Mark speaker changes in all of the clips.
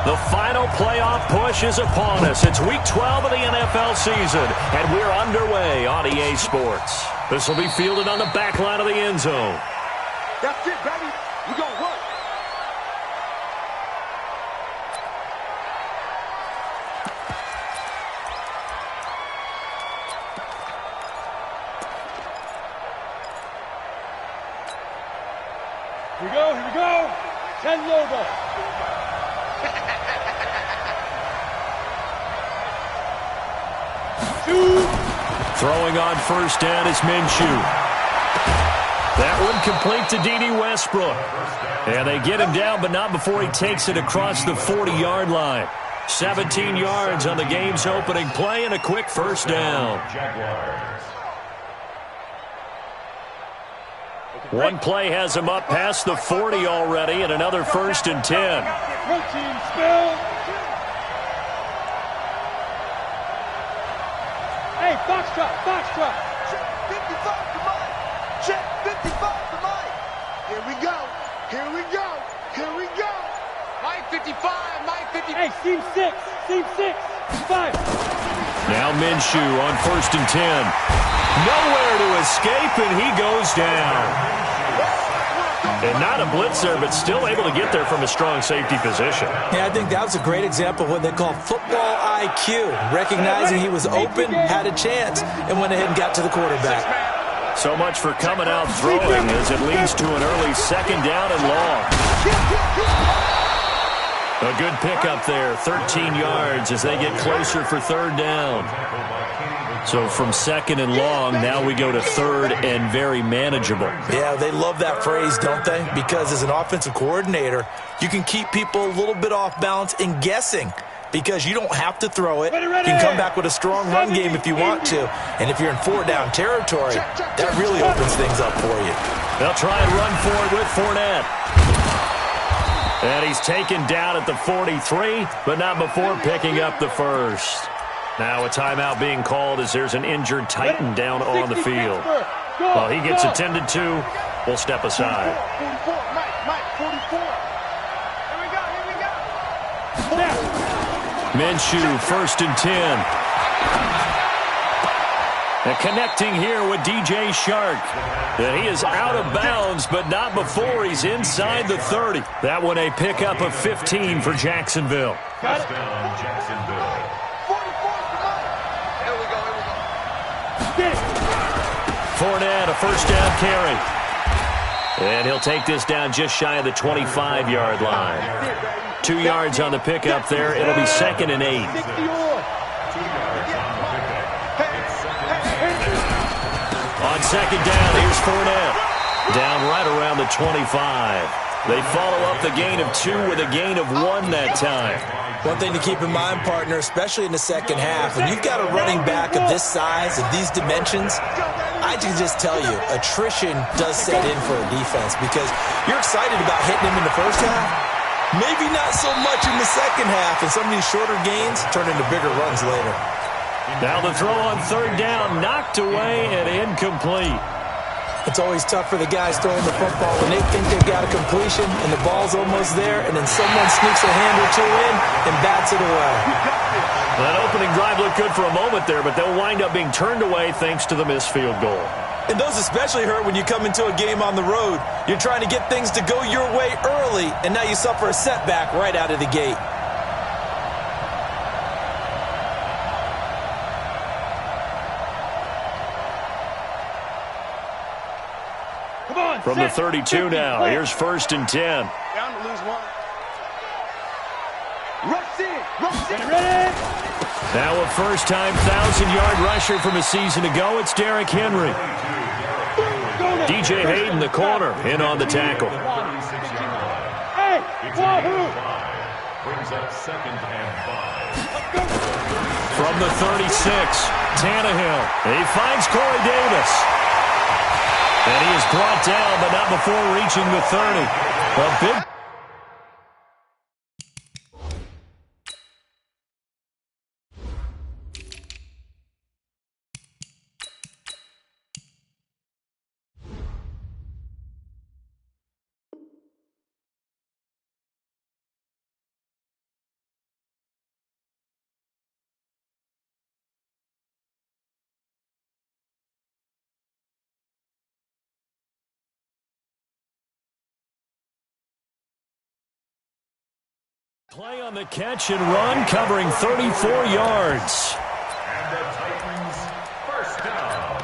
Speaker 1: The final playoff push is upon us. It's Week 12 of the NFL season, and we're underway on EA Sports. This will be fielded on the back line of the end zone.
Speaker 2: That's it, baby. We're going to work.
Speaker 3: Here we go. 10 logo.
Speaker 1: Throwing on first down is Minshew. That one complete to D.D. Westbrook. And they get him down, but not before he takes it across the 40-yard line. 17 yards on the game's opening play and a quick first down. One play has him up past the 40 already, and another 1st and 10.
Speaker 3: Protein spill. Hey, Foxtrot.
Speaker 2: Check 55 to Mike. Check 55 to Mike. Here we go. Mike 55, Mike 55.
Speaker 3: Hey, seam 6. 5.
Speaker 1: Now Minshew on 1st and 10. Nowhere to escape, and he goes down. And not a blitzer, but still able to get there from a strong safety position.
Speaker 4: Yeah, I think that was a great example of what they call football IQ. Recognizing he was open, had a chance, and went ahead and got to the quarterback.
Speaker 1: So much for coming out throwing as it leads to an early 2nd down and long. A good pickup there, 13 yards as they get closer for 3rd down. So from 2nd and long, now we go to 3rd and very manageable.
Speaker 4: Yeah, they love that phrase, don't they? Because as an offensive coordinator, you can keep people a little bit off balance and guessing because you don't have to throw it. You can come back with a strong run game if you want to. And if you're in 4th-down territory, that really opens things up for you.
Speaker 1: They'll try and run for it with Fournette. And he's taken down at the 43, but not before picking up the first. Now a timeout being called as there's an injured Titan down on the field. While he gets attended to, we'll step aside.
Speaker 2: 44, Mike, 44. Here we go.
Speaker 1: Minshew, 1st and 10. And connecting here with DJ Shark. And he is out of bounds, but not before he's inside the 30. That one a pickup of 15 for Jacksonville.
Speaker 2: First down, Jacksonville. 44 to Mike. Here we go.
Speaker 1: Fournette, a 1st down carry. And he'll take this down just shy of the 25-yard line. 2 yards on the pickup there. It'll be 2nd and 8. On 2nd down, here's Fournette. Down right around the 25. They follow up the gain of 2 with a gain of 1 that time.
Speaker 4: One thing to keep in mind, partner, especially in the 2nd half, when you've got a running back of this size, of these dimensions, I can just tell you, attrition does set in for a defense because you're excited about hitting him in the 1st half. Maybe not so much in the 2nd half, and some of these shorter gains turn into bigger runs later.
Speaker 1: Now the throw on 3rd down, knocked away and incomplete.
Speaker 4: It's always tough for the guys throwing the football when they think they've got a completion and the ball's almost there, and then someone sneaks a hand or 2 in and bats it away.
Speaker 1: That opening drive looked good for a moment there, but they'll wind up being turned away thanks to the missed field goal.
Speaker 4: And those especially hurt when you come into a game on the road. You're trying to get things to go your way early, and now you suffer a setback right out of the gate.
Speaker 1: From the 32 now, here's 1st and 10.
Speaker 2: Down to lose 1. Rush in.
Speaker 3: Ready?
Speaker 1: Now a first-time 1,000-yard rusher from a season ago, it's Derrick Henry. DJ Hayden, the corner, in on the tackle.
Speaker 3: Hey, Wahoo!
Speaker 5: Brings up 2nd and 5.
Speaker 1: From the 36, Tannehill. He finds Corey Davis. And he is brought down, but not before reaching the 30. A big Play on the catch and run, covering 34 yards.
Speaker 5: And the Titans first down.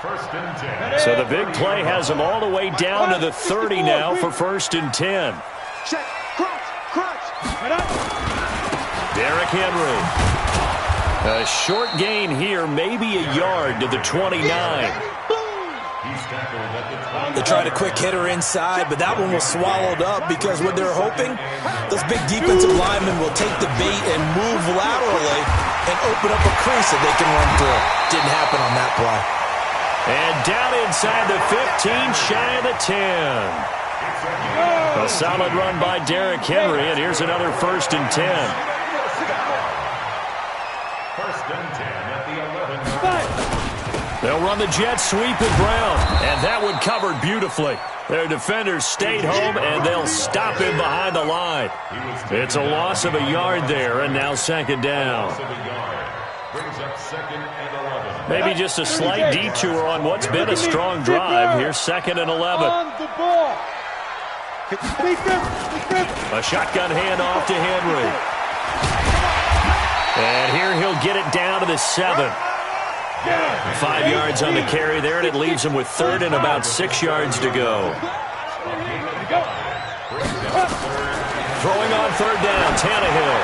Speaker 5: First and 10.
Speaker 1: So the big play has them all the way down to the 30 now for first and 10.
Speaker 2: Check. Crunch.
Speaker 1: Derrick Henry. A short gain here, maybe a yard to the 29.
Speaker 5: He's tackled at the 20.
Speaker 4: They tried a quick hitter inside, but that one was swallowed up because what they're hoping, those big defensive linemen will take the bait and move laterally and open up a crease that they can run through. Didn't happen on that play.
Speaker 1: And down inside the 15, shy of the 10. A solid run by Derrick Henry, and here's another first and 10.
Speaker 5: First and 10 at the 11.
Speaker 1: They'll run the jet sweep at Brown, and that one covered beautifully. Their defenders stayed home, and they'll stop him behind the line. It's a loss of a yard there, and now second down.
Speaker 5: Brings up second and 11.
Speaker 1: Maybe just a slight detour on what's been a strong drive. Here's second and 11.
Speaker 3: On the ball.
Speaker 1: A shotgun handoff to Henry. And here he'll get it down to the 7. 5 yards on the carry there, and it leaves him with third and about 6 yards to go. Throwing on third down, Tannehill.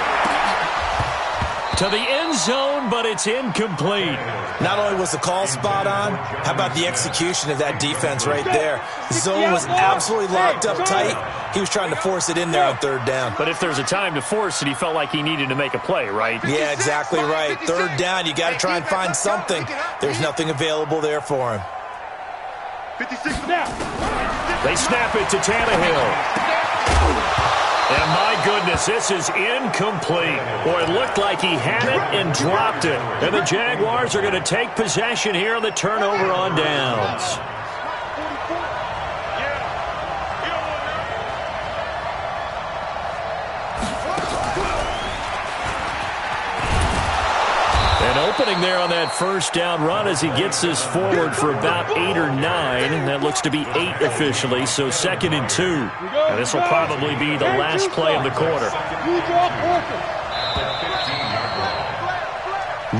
Speaker 1: To the end zone, but it's incomplete.
Speaker 4: Not only was the call spot on, how about the execution of that defense right there? The zone was absolutely locked up tight. He was trying to force it in there on third down.
Speaker 1: But if there's a time to force it, he felt like he needed to make a play, right?
Speaker 4: Yeah, exactly right. Third down, you got to try and find something. There's nothing available there for him.
Speaker 2: 56 now.
Speaker 1: They snap it to Tannehill. And my goodness, this is incomplete. Boy, it looked like he had it and dropped it. And the Jaguars are going to take possession here on the turnover on downs. An opening there on that first down run as he gets this forward for about 8 or 9. That looks to be 8 officially, so second and 2. And this will probably be the last play of the quarter.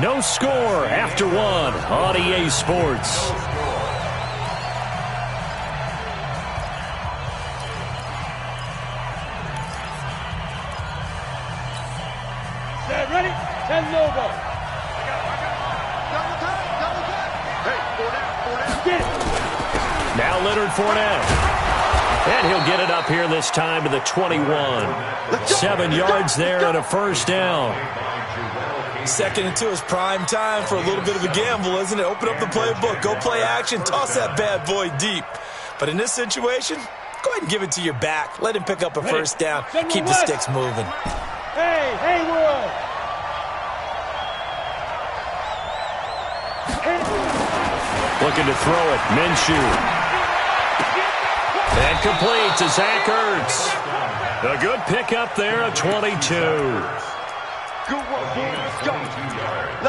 Speaker 1: No score after 1 on EA Sports.
Speaker 3: Ready? 10 Lobo.
Speaker 1: Now Leonard Fournette. And he'll get it up here this time to the 21. 7 yards there and a first down.
Speaker 4: Second and 2 is prime time for a little bit of a gamble, isn't it? Open up the playbook, go play action, toss that bad boy deep. But in this situation, go ahead and give it to your back. Let him pick up a first down. Keep the sticks moving.
Speaker 3: Hey, Haywood.
Speaker 1: Looking to throw it. Minshew. And complete to Zach Ertz. A good pickup there at 22.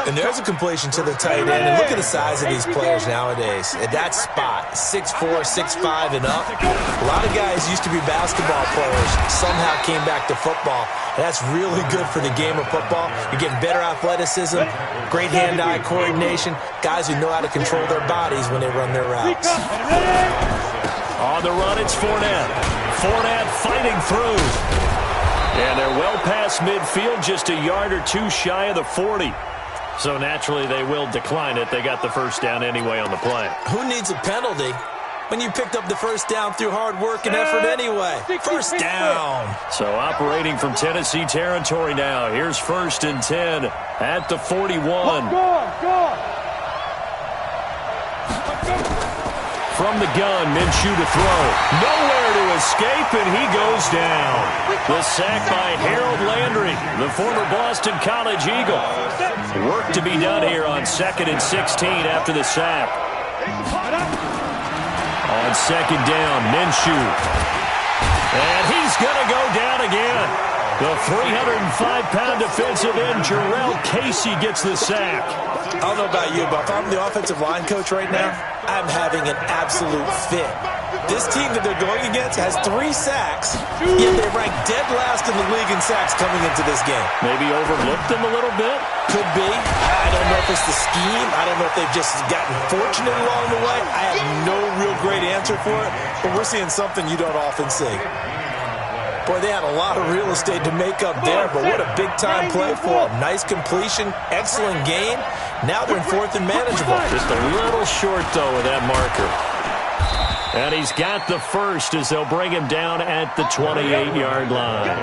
Speaker 4: And there's a completion to the tight end. And look at the size of these players nowadays. At that spot, 6'4", 6'5", and up. A lot of guys used to be basketball players, somehow came back to football. And that's really good for the game of football. You're getting better athleticism, great hand-eye coordination, guys who know how to control their bodies when they run their routes.
Speaker 1: On the run, it's Fournette. Fournette fighting through. And they're well past midfield, just a yard or 2 shy of the 40. So naturally, they will decline it. They got the first down anyway on the play.
Speaker 4: Who needs a penalty when you picked up the first down through hard work and effort anyway? First down.
Speaker 1: So operating from Tennessee territory now. Here's first and 10 at the 41.
Speaker 3: Go.
Speaker 1: From the gun, Minshew to throw. Nowhere to escape, and he goes down. The sack by Harold Landry, the former Boston College Eagle. Work to be done here on 2nd and 16 after the sack. On second down, Minshew. And he's going to go down again. The 305-pound defensive end, Jarrell Casey, gets the sack.
Speaker 4: I don't know about you, but if I'm the offensive line coach right now, I'm having an absolute fit. This team that they're going against has 3 sacks, yet they're ranked dead last in the league in sacks coming into this game.
Speaker 1: Maybe overlooked them a little bit?
Speaker 4: Could be. I don't know if it's the scheme. I don't know if they've just gotten fortunate along the way. I have no real great answer for it, but we're seeing something you don't often see. Boy, they had a lot of real estate to make up there, but what a big-time play for them. Nice completion, excellent game. Now they're in 4th and manageable.
Speaker 1: Just a little short, though, with that marker. And he's got the first as they'll bring him down at the 28-yard line.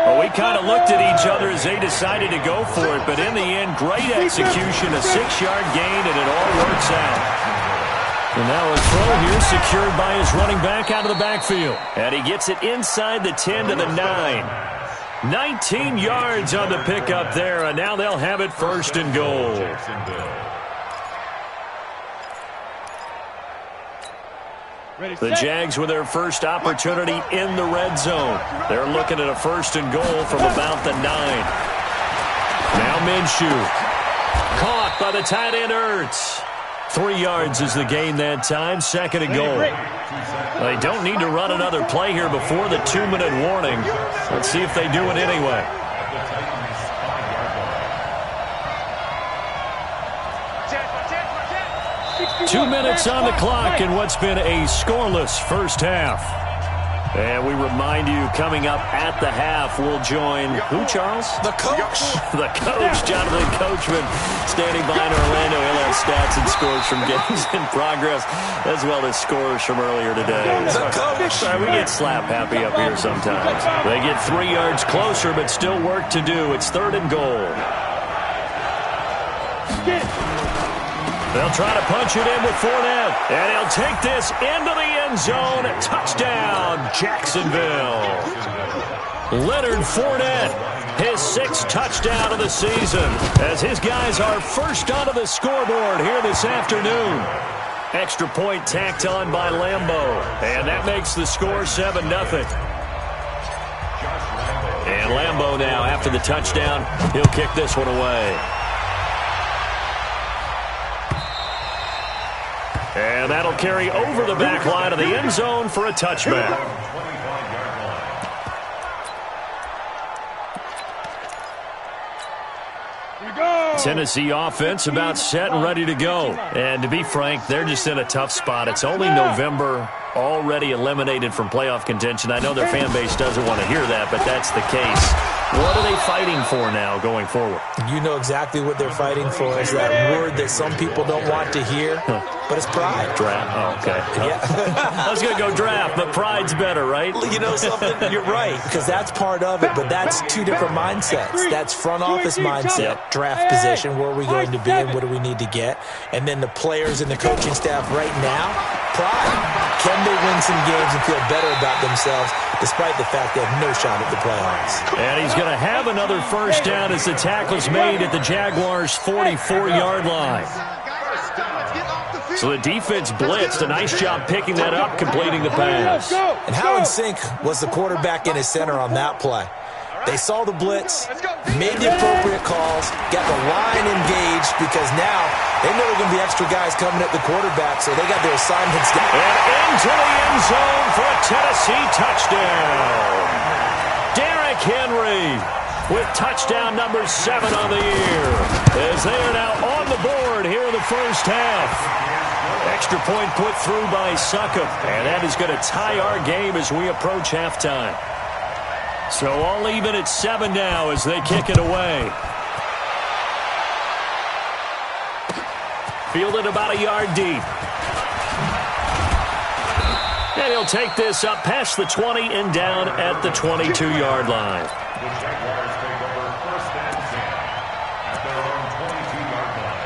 Speaker 1: Well, we kind of looked at each other as they decided to go for it, but in the end, great execution, a 6-yard gain, and it all works out. And now a throw here secured by his running back out of the backfield. And he gets it inside the 10 to the 9. 19 yards on the pickup there, and now they'll have it 1st and goal. The Jags with their first opportunity in the red zone. They're looking at a 1st and goal from about the 9. Now Minshew. Caught by the tight end Ertz. 3 yards is the gain that time, 2nd and goal. They don't need to run another play here before the 2-minute warning. Let's see if they do it anyway. Two minutes on the clock in what's been a scoreless first half. And we remind you, coming up at the half, we'll join who, Charles?
Speaker 4: The coach.
Speaker 1: The coach, Jonathan Coachman, standing by in Orlando. He'll have stats and scores from games in progress, as well as scores from earlier today.
Speaker 4: The coach.
Speaker 1: We get slap happy up here sometimes. They get 3 yards closer, but still work to do. It's 3rd and goal. They'll try to punch it in with Fournette. And he'll take this into the end zone. Touchdown, Jacksonville. Leonard Fournette, his 6th touchdown of the season, as his guys are first onto the scoreboard here this afternoon. Extra point tacked on by Lambeau. And that makes the score 7-0. And Lambeau now, after the touchdown, he'll kick this one away. And that'll carry over the back line of the end zone for a touchback. Tennessee offense about set and ready to go. And to be frank, they're just in a tough spot. It's only November, already eliminated from playoff contention. I know their fan base doesn't want to hear that, but that's the case. What are they fighting for now going forward?
Speaker 4: You know exactly what they're fighting for. Is that word that some people don't want to hear, but it's pride.
Speaker 1: Draft. Oh, okay.
Speaker 4: Yeah.
Speaker 1: I was going to go draft, but pride's better, right?
Speaker 4: You know something? You're right, because that's part of it, but that's 2 different mindsets. That's front office mindset, draft position, where are we going to be and what do we need to get? And then the players and the coaching staff right now, pride. Can they win some games and feel better about themselves despite the fact they have no shot at the playoffs?
Speaker 1: And he's going to have another first down as the tackle's made at the Jaguars' 44-yard line. So the defense blitzed. A nice job picking that up, completing the pass.
Speaker 4: And how in sync was the quarterback and his center on that play? They saw the blitz, made the appropriate calls, got the line engaged, because now they know there are going to be extra guys coming at the quarterback, so they got their assignments down.
Speaker 1: And into the end zone for a Tennessee touchdown. Derrick Henry with touchdown number 7 on the year, as they are now on the board here in the first half. Extra point put through by Succop, and that is going to tie our game as we approach halftime. So all even at 7 now as they kick it away. Fielded about a yard deep. And he'll take this up past the 20 and down at the 22-yard line.
Speaker 5: The Jaguars take over 1st and 10 at their own 22-yard line.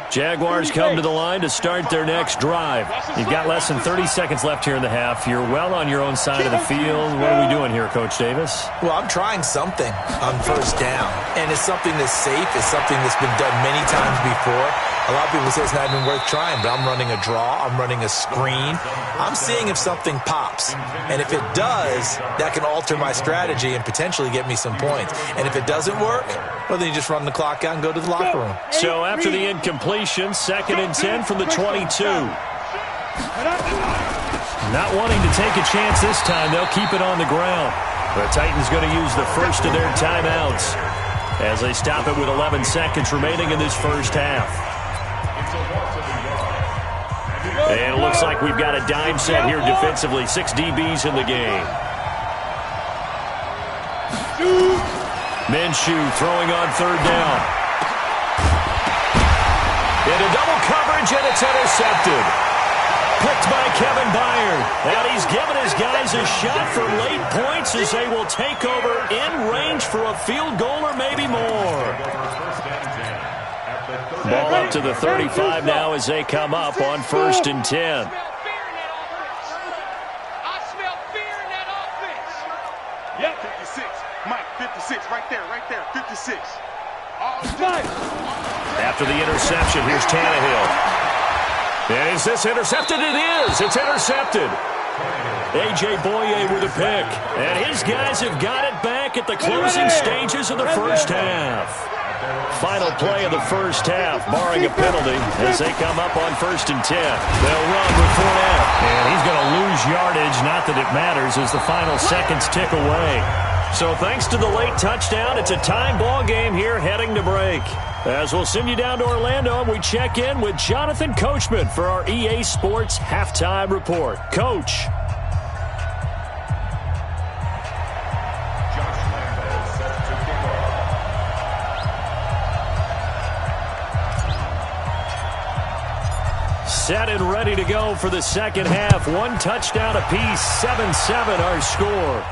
Speaker 1: Jaguars come to the line to start their next drive. You've got less than 30 seconds left here in the half. You're well on your own side of the field. What are we doing here, Coach Davis?
Speaker 4: Well, I'm trying something on first down, and it's something that's safe. It's something that's been done many times before. A lot of people say it's not even worth trying, but I'm running a draw. I'm running a screen. I'm seeing if something pops. And if it does, that can alter my strategy and potentially get me some points. And if it doesn't work, well, then you just run the clock out and go to the locker room.
Speaker 1: So after the incompletion, 2nd and 10 from the 22. Not wanting to take a chance this time, they'll keep it on the ground. The Titans going to use the first of their timeouts as they stop it with 11 seconds remaining in this first half. And it looks like we've got a dime set here defensively. 6 DBs in the game. Minshew throwing on 3rd down. Into double coverage, and it's intercepted. Picked by Kevin Byard. And he's given his guys a shot for late points as they will take over in range for a field goal or maybe more. Ball up to the 35 now as they come up on 1st and 10.
Speaker 2: I smell fear in that offense.
Speaker 3: Yep.
Speaker 2: 56. Mike, 56. Right there. 56.
Speaker 1: After the interception, here's Tannehill. And is this intercepted? It is. It's intercepted. A.J. Boye with a pick. And his guys have got it back at the closing stages of the first half. Final play of the first half, barring a penalty, as they come up on 1st and 10. They'll run with Fournette. And he's going to lose yardage. Not that it matters as the final seconds tick away. So thanks to the late touchdown, it's a tie ball game here heading to break. As we'll send you down to Orlando, and we check in with Jonathan Coachman for our EA Sports Halftime Report. Coach. Set and ready to go for the second half. 1 touchdown apiece, 7-7 our score.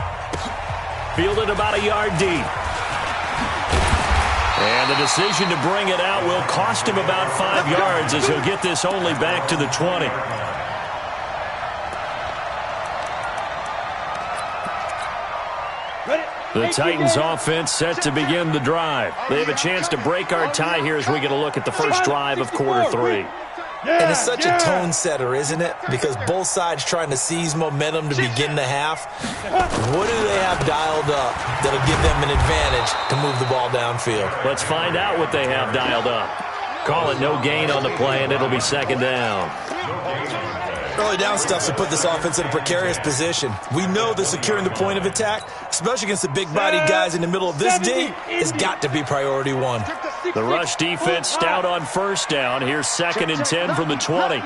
Speaker 1: Fielded about a yard deep. And the decision to bring it out will cost him about 5 yards as he'll get this only back to the 20. The Titans offense set to begin the drive. They have a chance to break our tie here as we get a look at the first drive of quarter 3.
Speaker 4: And it's such a tone setter, isn't it? Because both sides trying to seize momentum to begin the half. What do they have dialed up that'll give them an advantage to move the ball downfield?
Speaker 1: Let's find out what they have dialed up. Call it no gain on the play, and it'll be 2nd down.
Speaker 4: Early down stuff to put this offense in a precarious position. We know that securing the point of attack, especially against the big-bodied guys in the middle of this D, has got to be priority 1.
Speaker 1: The rush defense stout on 1st down. Here's 2nd and 10 from the 20.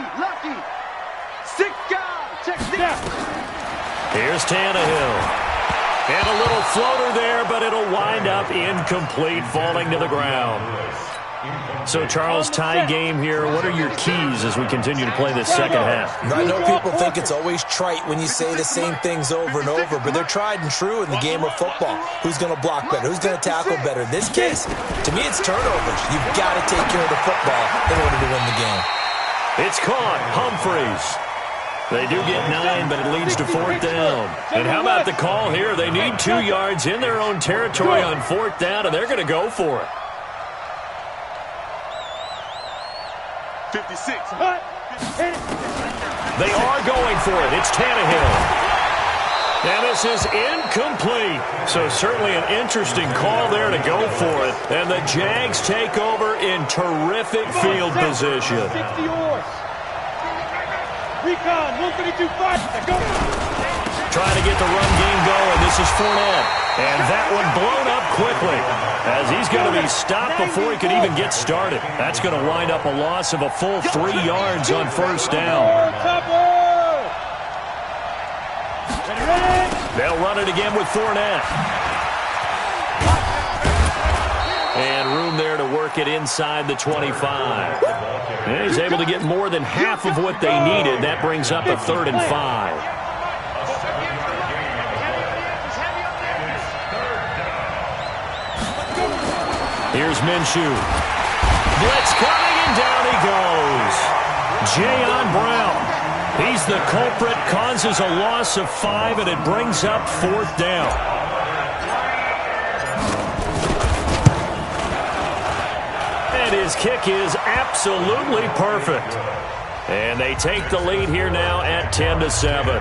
Speaker 1: Here's Tannehill. And a little floater there, but it'll wind up incomplete, falling to the ground. So, Charles, tie game here. What are your keys as we continue to play this second half?
Speaker 4: I know people think it's always trite when you say the same things over and over, but they're tried and true in the game of football. Who's going to block better? Who's going to tackle better? In this case, to me, it's turnovers. You've got to take care of the football in order to win the game.
Speaker 1: It's caught. Humphreys. They do get 9, but it leads to 4th down. And how about the call here? They need 2 yards in their own territory on 4th down, and they're going to go for it.
Speaker 2: 56.
Speaker 1: They are going for it. It's Tannehill. And this is incomplete. So certainly an interesting call there to go for it. And the Jags take over in terrific field position.
Speaker 3: 60 yours. Recon, 152-5. Go.
Speaker 1: Trying to get the run game going. This is Fournette. And that one blown up quickly as he's going to be stopped before he can even get started. That's going to wind up a loss of a full 3 yards on 1st down. They'll run it again with Fournette. And room there to work it inside the 25. And he's able to get more than half of what they needed. That brings up a 3rd and 5. Here's Minshew. Blitz coming, and down he goes. Jayon Brown. He's the culprit, causes a loss of 5, and it brings up 4th down. And his his kick is absolutely perfect. And they take the lead here now at 10-7.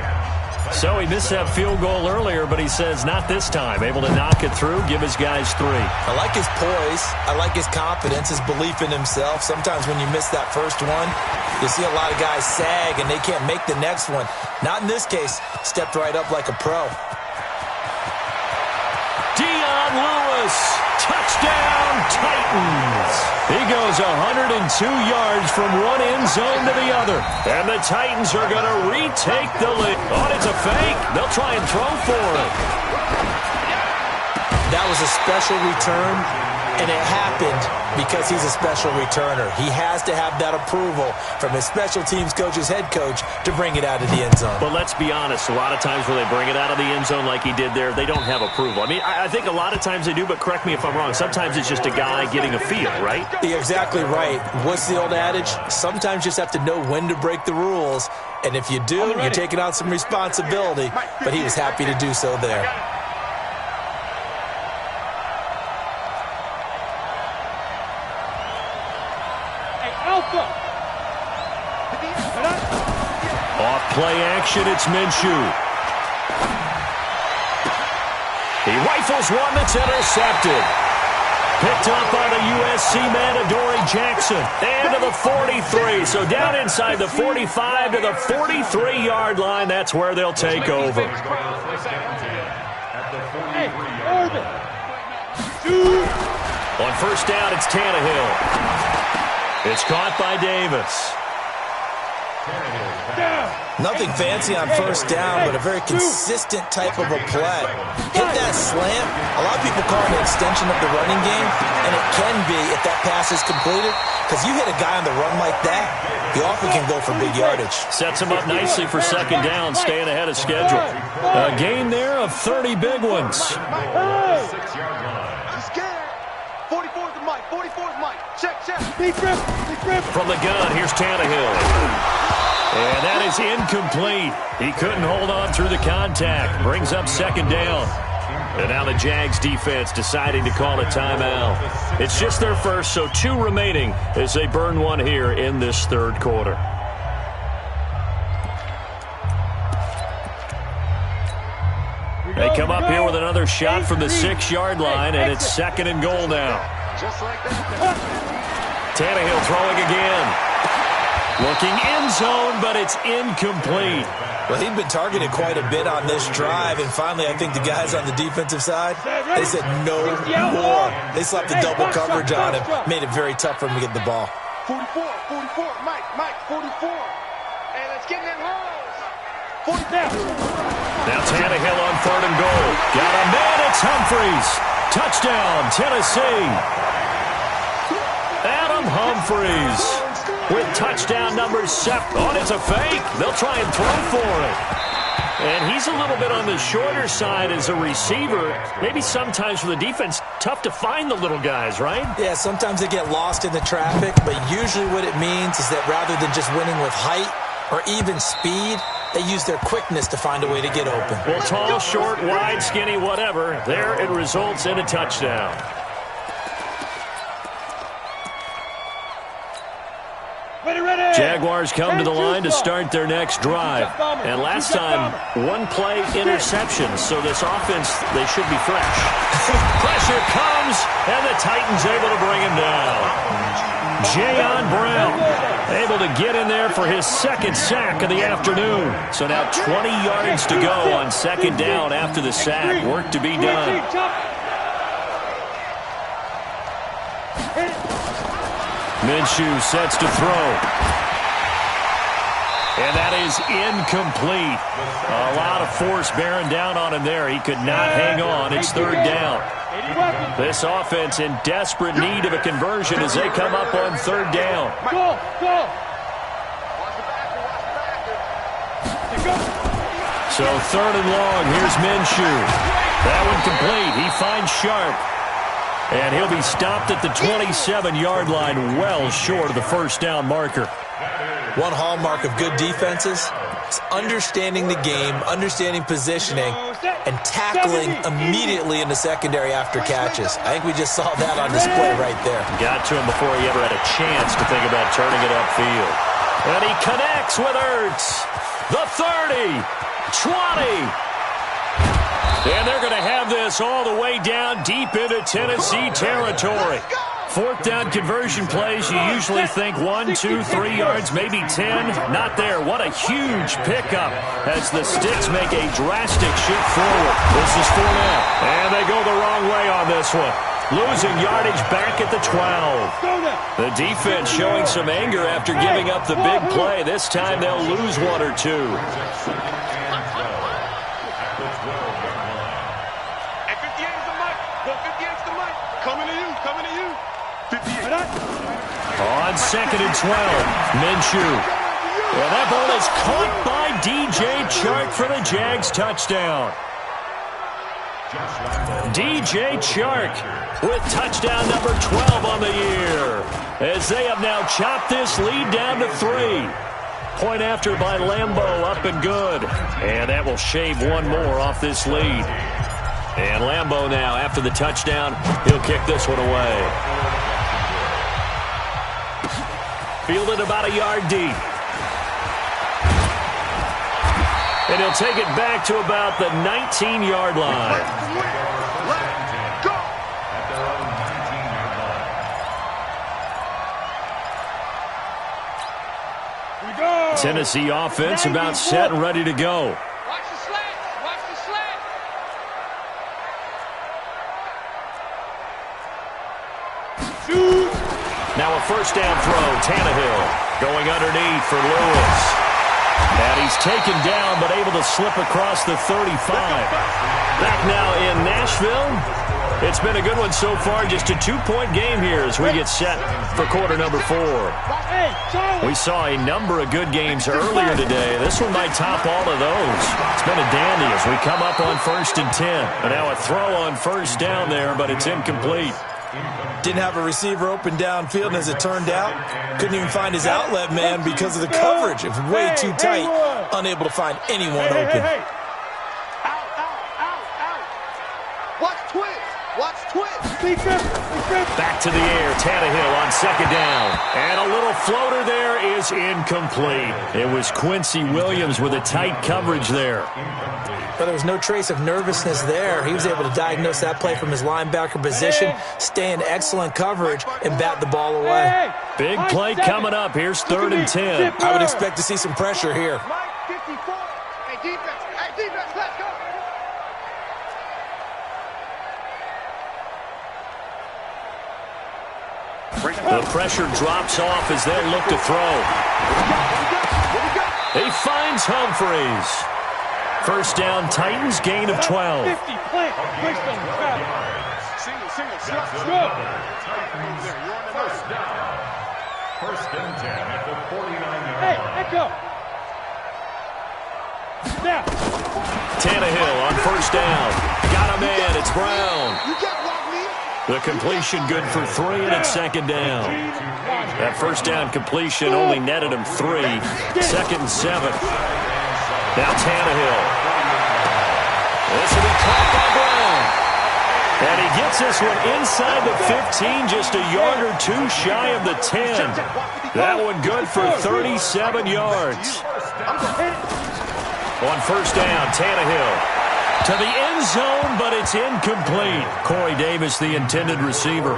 Speaker 1: So he missed that field goal earlier, but he says not this time. Able to knock it through, give his guys 3.
Speaker 4: I like his poise. I like his confidence, his belief in himself. Sometimes when you miss that first one, you see a lot of guys sag and they can't make the next one. Not in this case. Stepped right up like a pro.
Speaker 1: Dion Lewis, touchdown Titans. He goes 102 yards from one end zone to the other. And the Titans are going to retake the lead. Oh, it's a fake. They'll try and throw for it.
Speaker 4: That was a special return, and it happened because he's a special returner. He has to have that approval from his special teams coach's head coach to bring it out of the end zone.
Speaker 1: But let's be honest, a lot of times when they bring it out of the end zone like he did there, they don't have approval. I mean, I think a lot of times they do, but correct me if I'm wrong. Sometimes it's just a guy getting a feel, right?
Speaker 4: You're exactly right. What's the old adage? Sometimes you just have to know when to break the rules, and if you do, you're taking on some responsibility. But he was happy to do so there.
Speaker 1: Off play action, it's Minshew. He rifles one that's intercepted. Picked up by the USC man, Adoree Jackson. And to the 43. So down inside the 45 to the 43-yard line. That's where they'll take over. On first down, it's Tannehill. It's caught by Davis.
Speaker 4: Nothing fancy on first down, but a very consistent type of a play. Hit that slant. A lot of people call it an extension of the running game, and it can be if that pass is completed, because you hit a guy on the run like that, he often can go for big yardage.
Speaker 1: Sets him up nicely for second down, staying ahead of schedule. A gain there of 30 big ones.
Speaker 2: He's scared. 44's the mic. 44's mic. Check.
Speaker 1: From the gun, here's Tannehill. And that is incomplete. He couldn't hold on through the contact. Brings up second down. And now the Jags defense deciding to call a timeout. It's just their first, so 2 remaining as they burn one here in this third quarter. They come up here with another shot from the 6-yard line, and it's second and goal now. Tannehill throwing again. Looking end zone, but it's incomplete.
Speaker 4: Well, he'd been targeted quite a bit on this drive, and finally I think the guys on the defensive side, they said no more. They slapped the double coverage on him, made it very tough for him to get the ball.
Speaker 2: 44, Mike, 44. Hey, let's get in them holes. 40 down.
Speaker 1: Now Tannehill on third and goal. Got a man, it's Humphries. Touchdown, Tennessee. Adam Humphries with touchdown number 7. Oh, it's a fake. They'll try and throw for it. And he's a little bit on the shorter side as a receiver. Maybe sometimes for the defense, tough to find the little guys, right?
Speaker 4: Yeah, sometimes they get lost in the traffic, but usually what it means is that rather than just winning with height or even speed, they use their quickness to find a way to get open.
Speaker 1: Well, tall, short, wide, skinny, whatever. There it results in a touchdown. Jaguars come to the line to start their next drive. And last time, 1-play interception. So this offense, they should be fresh. Pressure comes, and the Titans able to bring him down. Jayon Brown able to get in there for his second sack of the afternoon. So now 20 yards to go on second down after the sack. Work to be done. Minshew sets to throw. And that is incomplete. A lot of force bearing down on him there. He could not hang on. It's third down. This offense in desperate need of a conversion as they come up on third down. So third and long. Here's Minshew. That one complete. He finds Sharp. And he'll be stopped at the 27-yard line, well short of the first down marker.
Speaker 4: One hallmark of good defenses is understanding the game, understanding positioning, and tackling immediately in the secondary after catches. I think we just saw that on display right there.
Speaker 1: Got to him before he ever had a chance to think about turning it upfield. And he connects with Ertz. The 30, 20. And they're going to have this all the way down deep into Tennessee territory. Fourth down conversion plays, you usually think 1, 2, 3 yards, maybe 10. Not there. What a huge pickup as the Sticks make a drastic shift forward. This is Fournette. And they go the wrong way on this one. Losing yardage back at the 12. The defense showing some anger after giving up the big play. This time they'll lose 1 or 2. On 2nd and 12, Minshew. And that ball is caught by DJ Chark for the Jags touchdown. DJ Chark with touchdown number 12 on the year, as they have now chopped this lead down to 3. Point after by Lambeau, up and good. And that will shave 1 more off this lead. And Lambeau now, after the touchdown, he'll kick this one away. Fielded about a yard deep. And he'll take it back to about the 19-yard line. Tennessee offense about set and ready to go.
Speaker 2: Watch the slants. Watch the slants.
Speaker 1: Now a first down throw. Tannehill going underneath for Lewis. And he's taken down but able to slip across the 35. Back now in Nashville. It's been a good one so far. Just a 2-point game here as we get set for quarter number 4. We saw a number of good games earlier today. This one might top all of those. It's been a dandy as we come up on 1st and 10. And now a throw on first down there, but it's incomplete.
Speaker 4: Didn't have a receiver open downfield, and as it turned out, couldn't even find his outlet man because of the coverage. It was way too tight, unable to find anyone open.
Speaker 2: Watch twist. Watch twist.
Speaker 1: Back to the air. Tannehill on second down. And a little floater there is incomplete. It was Quincy Williams with a tight coverage there.
Speaker 4: But there was no trace of nervousness there. He was able to diagnose that play from his linebacker position, stay in excellent coverage, and bat the ball away.
Speaker 1: Big play coming up. Here's 3rd and 10.
Speaker 4: I would expect to see some pressure here.
Speaker 2: Mike 54. Hey, defense. Hey, defense, let's go.
Speaker 1: The pressure drops off as they look to throw. He finds Humphreys. First down, Titans, gain of 12.
Speaker 3: 50, plant, placed on the trap. Good.
Speaker 5: First down. 1st and 10 at the 49-yard
Speaker 3: Hey,
Speaker 5: line.
Speaker 3: echo. Now.
Speaker 1: Tannehill on first down. Got a man, it's Brown.
Speaker 2: You can't block me.
Speaker 1: The completion good for 3, and it's 2nd down. That first down completion only netted him 3. 2nd and 7. Now Tannehill. This will be caught by Brown. And he gets this one inside the 15, just a yard or 2 shy of the 10. That one good for 37 yards. On first down, Tannehill to the end zone, but it's incomplete. Corey Davis, the intended receiver.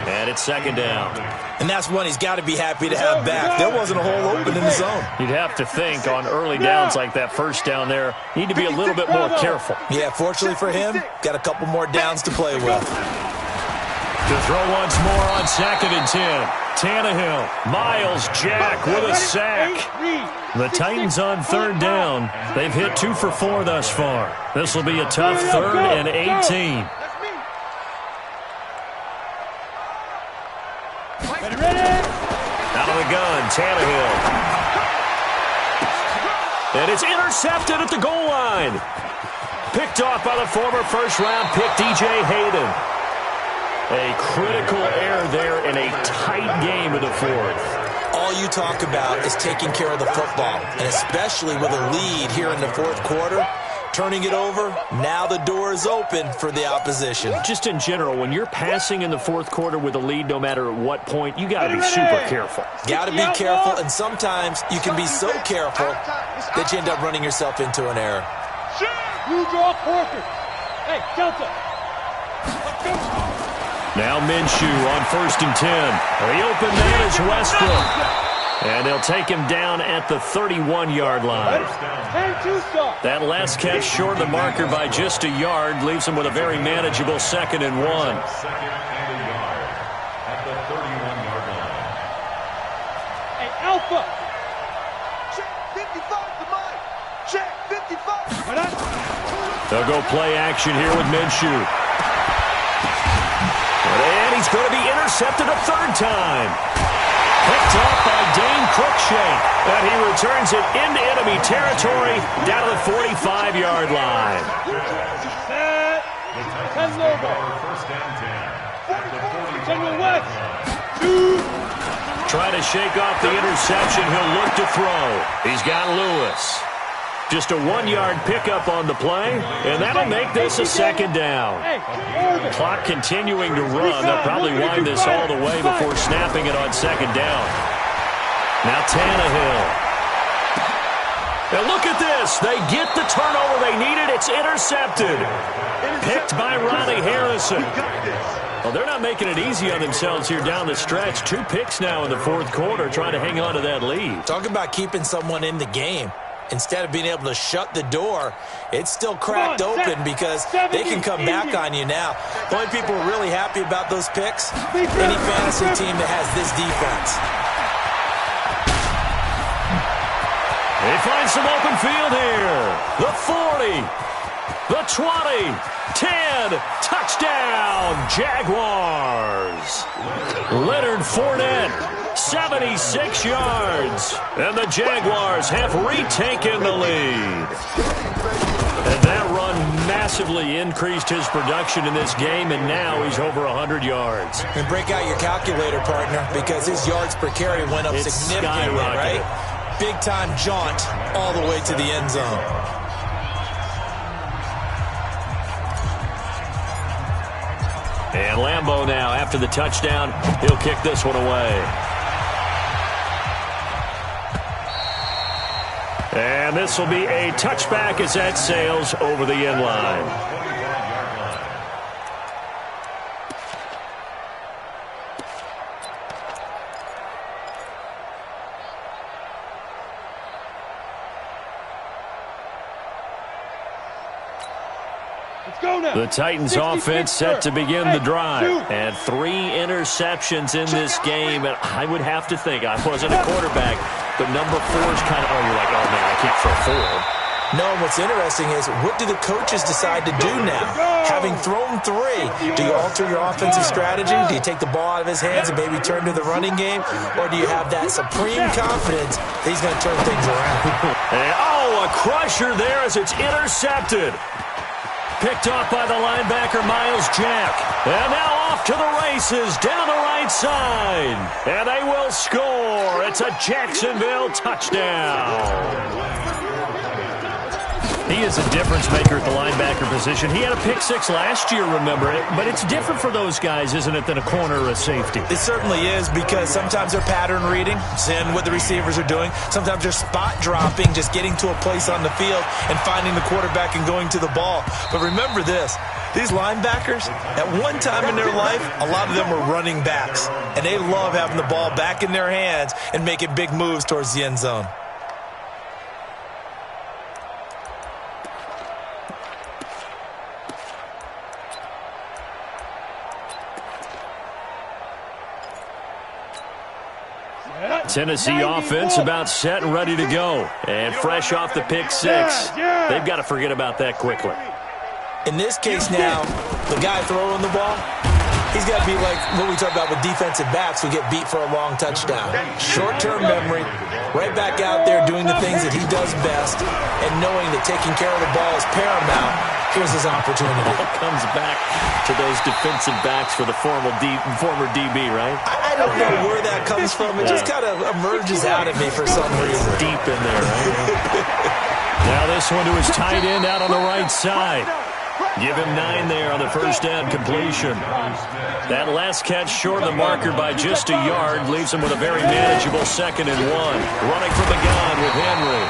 Speaker 1: And it's 2nd down.
Speaker 4: And that's one he's got to be happy to have back. There wasn't a hole open in the zone.
Speaker 1: You'd have to think on early downs like that first down there, need to be a little bit more careful.
Speaker 4: Yeah, fortunately for him, got a couple more downs to play with.
Speaker 1: To throw once more on 2nd and 10. Tannehill, Miles Jack with a sack. The Titans on 3rd down. They've hit 2 for 4 thus far. This will be a tough 3rd and 18. Out of the gun, Tannehill. And it's intercepted at the goal line. Picked off by the former first-round pick, DJ Hayden. A critical error there in a tight game in the 4th.
Speaker 4: All you talk about is taking care of the football, and especially with a lead here in the 4th quarter, turning it over. Now the door is open for the opposition.
Speaker 1: Just in general, when you're passing in the fourth quarter with a lead, no matter at what point, you got to be super careful.
Speaker 4: Got to be careful, and sometimes you can be so careful that you end up running yourself into an error.
Speaker 3: You draw quarter. Hey, Delta.
Speaker 1: Now Minshew on 1st and 10. The open man is Westbrook. And they'll take him down at the 31-yard line. That last catch short of the marker by just a yard leaves him with a very manageable 2nd and 1.
Speaker 5: Second and a yard at the 31-yard line.
Speaker 3: Hey, Alpha.
Speaker 2: Check 55 to Mike. Check 55.
Speaker 1: They'll go play action here with Minshew. And he's going to be intercepted a 3rd time. Picked up by Dane Cruikshank. And he returns it into enemy territory down to the 45-yard line.
Speaker 3: Set. 10 over.
Speaker 5: First and 10.
Speaker 3: General West. 2.
Speaker 1: Trying to shake off the interception. He'll look to throw. He's got Lewis. Just a 1-yard pickup on the play, and that'll make this a 2nd down. Clock continuing to run. They'll probably wind this all the way before snapping it on 2nd down. Now Tannehill. And look at this. They get the turnover they needed. It's intercepted. Picked by Ronnie Harrison. Well, they're not making it easy on themselves here down the stretch. 2 picks now in the fourth quarter, trying to hang on to that lead.
Speaker 4: Talk about keeping someone in the game. Instead of being able to shut the door, it's still cracked open because they can come back on you now. The only people really happy about those picks, any fantasy team that has this defense.
Speaker 1: He finds some open field here. The 40, the 20, 10, touchdown, Jaguars. Leonard Fournette, 76 yards. And the Jaguars have retaken the lead. And that run massively increased his production in this game, and now he's over 100 yards.
Speaker 4: And break out your calculator, partner, because his yards per carry went up significantly, right? Big-time jaunt all the way to the end zone.
Speaker 1: And Lambeau now, after the touchdown, he'll kick this one away. And this will be a touchback as that sails over the end line. The Titans offense set to begin the drive. And 3 interceptions in this game. And I would have to think, I wasn't a quarterback, but number 4 is kind of, oh, you're like, oh, man, I can't throw 4.
Speaker 4: No, and what's interesting is, what do the coaches decide to do now? Having thrown 3, do you alter your offensive strategy? Do you take the ball out of his hands and maybe turn to the running game? Or do you have that supreme confidence that he's going to turn things around?
Speaker 1: And, oh, a crusher there as it's intercepted. Picked off by the linebacker, Miles Jack. And now off to the races, down the right side. And they will score. It's a Jacksonville touchdown. He is a difference maker at the linebacker position. He had a pick 6 last year, remember it. But it's different for those guys, isn't it, than a corner or a safety?
Speaker 4: It certainly is, because sometimes they're pattern reading, seeing what the receivers are doing. Sometimes they're spot dropping, just getting to a place on the field and finding the quarterback and going to the ball. But remember this, these linebackers, at one time in their life, a lot of them were running backs. And they love having the ball back in their hands and making big moves towards the end zone.
Speaker 1: Tennessee offense about set and ready to go. And fresh off the pick 6. They've got to forget about that quickly.
Speaker 4: In this case now, the guy throwing the ball, he's got to be like what we talk about with defensive backs who get beat for a long touchdown. Short-term memory, right back out there doing the things that he does best, and knowing that taking care of the ball is paramount. Here's his opportunity.
Speaker 1: It comes back to those defensive backs for the former DB, right?
Speaker 4: I don't know where that comes from. It just kind of emerges out of me for some reason.
Speaker 1: Deep in there, right? Now this one to his tight end out on the right side. Give him 9 there on the first down completion. That last catch short of the marker by just a yard leaves him with a very manageable 2nd and 1. Running from the gun with Henry.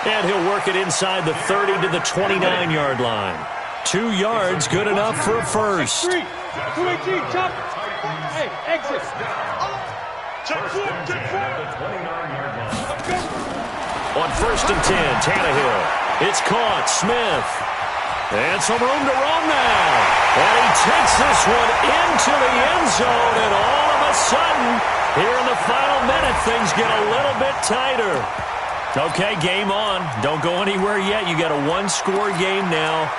Speaker 1: And he'll work it inside the 30 to the 29-yard line. 2 yards, good enough for a first.
Speaker 3: 218, chop. Hey, exit.
Speaker 1: On 1st and 10, Tannehill. It's caught. Smith. And some room to roam now. And he takes this one into the end zone. And all of a sudden, here in the final minute, things get a little bit tighter. Okay, game on. Don't go anywhere yet. You got a 1-score game now.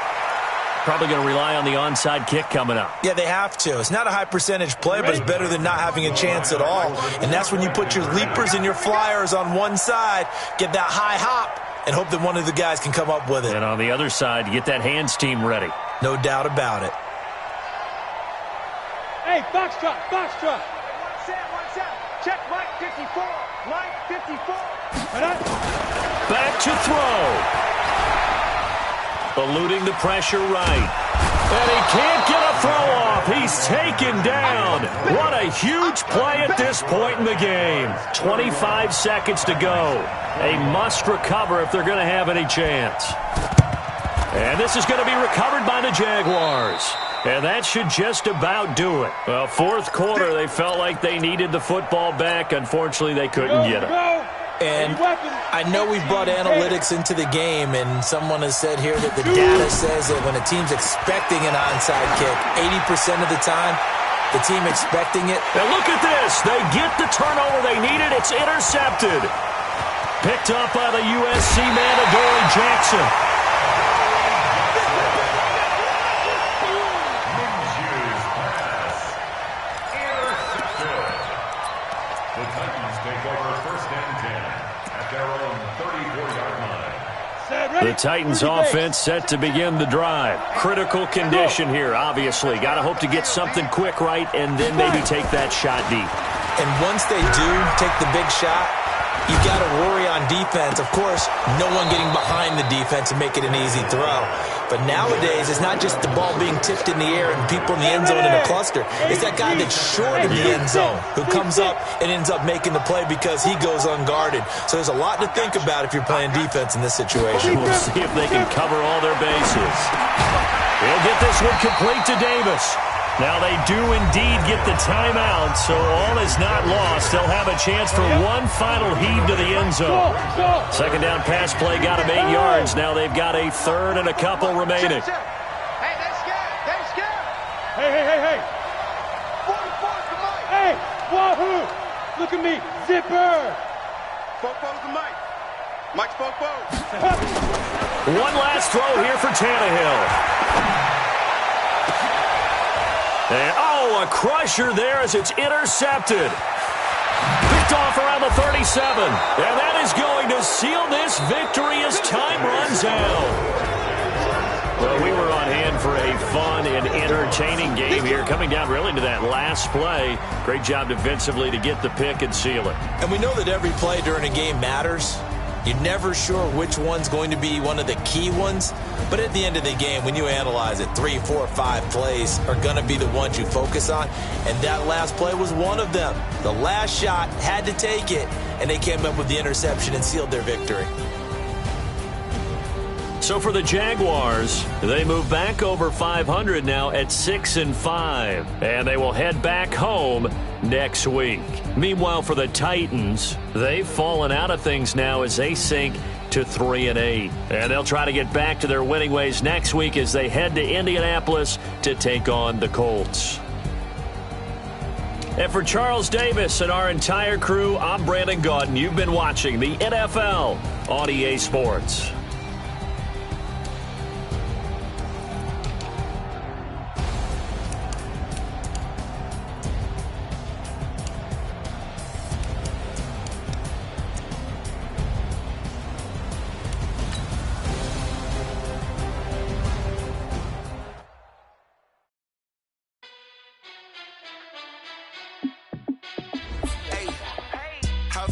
Speaker 1: Probably going to rely on the onside kick coming up.
Speaker 4: Yeah, they have to. It's not a high-percentage play, but it's better than not having a chance at all. And that's when you put your leapers and your flyers on one side, get that high hop, and hope that one of the guys can come up with it.
Speaker 1: And on the other side, get that hands team ready.
Speaker 4: No doubt about it.
Speaker 3: Hey, box drop, box drop.
Speaker 2: One set. Check Mike 54. Mike 54.
Speaker 1: Back to throw. Eluding the pressure right. And he can't get a throw off. He's taken down. What a huge play at this point in the game. 25 seconds to go. A must recover if they're going to have any chance. And this is going to be recovered by the Jaguars. And that should just about do it. Well, 4th quarter, they felt like they needed the football back. Unfortunately, they couldn't get it.
Speaker 4: And I know we've brought analytics into the game, and someone has said here that the data says that when a team's expecting an onside kick, 80% of the time, the team expecting it.
Speaker 1: And look at this. They get the turnover they needed. It's intercepted. Picked up by the USC man, Adoree Jackson.
Speaker 5: The Titans take over 1st and 10 at their own 34-yard line.
Speaker 1: The Titans offense set to begin the drive. Critical condition here, obviously. Got to hope to get something quick right and then maybe take that shot deep.
Speaker 4: And once they do take the big shot, you got to worry on defense. Of course, no one getting behind the defense and make it an easy throw. But nowadays, it's not just the ball being tipped in the air and people in the end zone in a cluster. It's that guy that's short of the end zone who comes up and ends up making the play because he goes unguarded. So there's a lot to think about if you're playing defense in this situation.
Speaker 1: We'll see if they can cover all their bases. He'll get this one complete to Davis. Now they do indeed get the timeout, so all is not lost. They'll have a chance for one final heave to the end zone. 2nd down pass play got them 8 yards. Now they've got a 3rd and a couple remaining.
Speaker 2: Hey, that's good. That's good.
Speaker 3: Hey.
Speaker 2: 44 to Mike.
Speaker 3: Hey, wahoo. Look at me, zipper.
Speaker 2: Fofo's to Mike. Mike's Fofo.
Speaker 1: One last throw here for Tannehill. And, a crusher there as it's intercepted. Picked off around the 37. And that is going to seal this victory as time runs out. Well, we were on hand for a fun and entertaining game here, coming down really to that last play. Great job defensively to get the pick and seal it.
Speaker 4: And we know that every play during a game matters. You're never sure which one's going to be one of the key ones. But at the end of the game, when you analyze it, 3, 4, 5 plays are going to be the ones you focus on. And that last play was one of them. The last shot had to take it, and they came up with the interception and sealed their victory.
Speaker 1: So for the Jaguars, they move back over 500 now at 6-5, and they will head back home next week. Meanwhile, for the Titans, they've fallen out of things now as they sink to 3-8, and they'll try to get back to their winning ways next week as they head to Indianapolis to take on the Colts. And for Charles Davis and our entire crew, I'm Brandon Gaudin. You've been watching the NFL on EA Sports.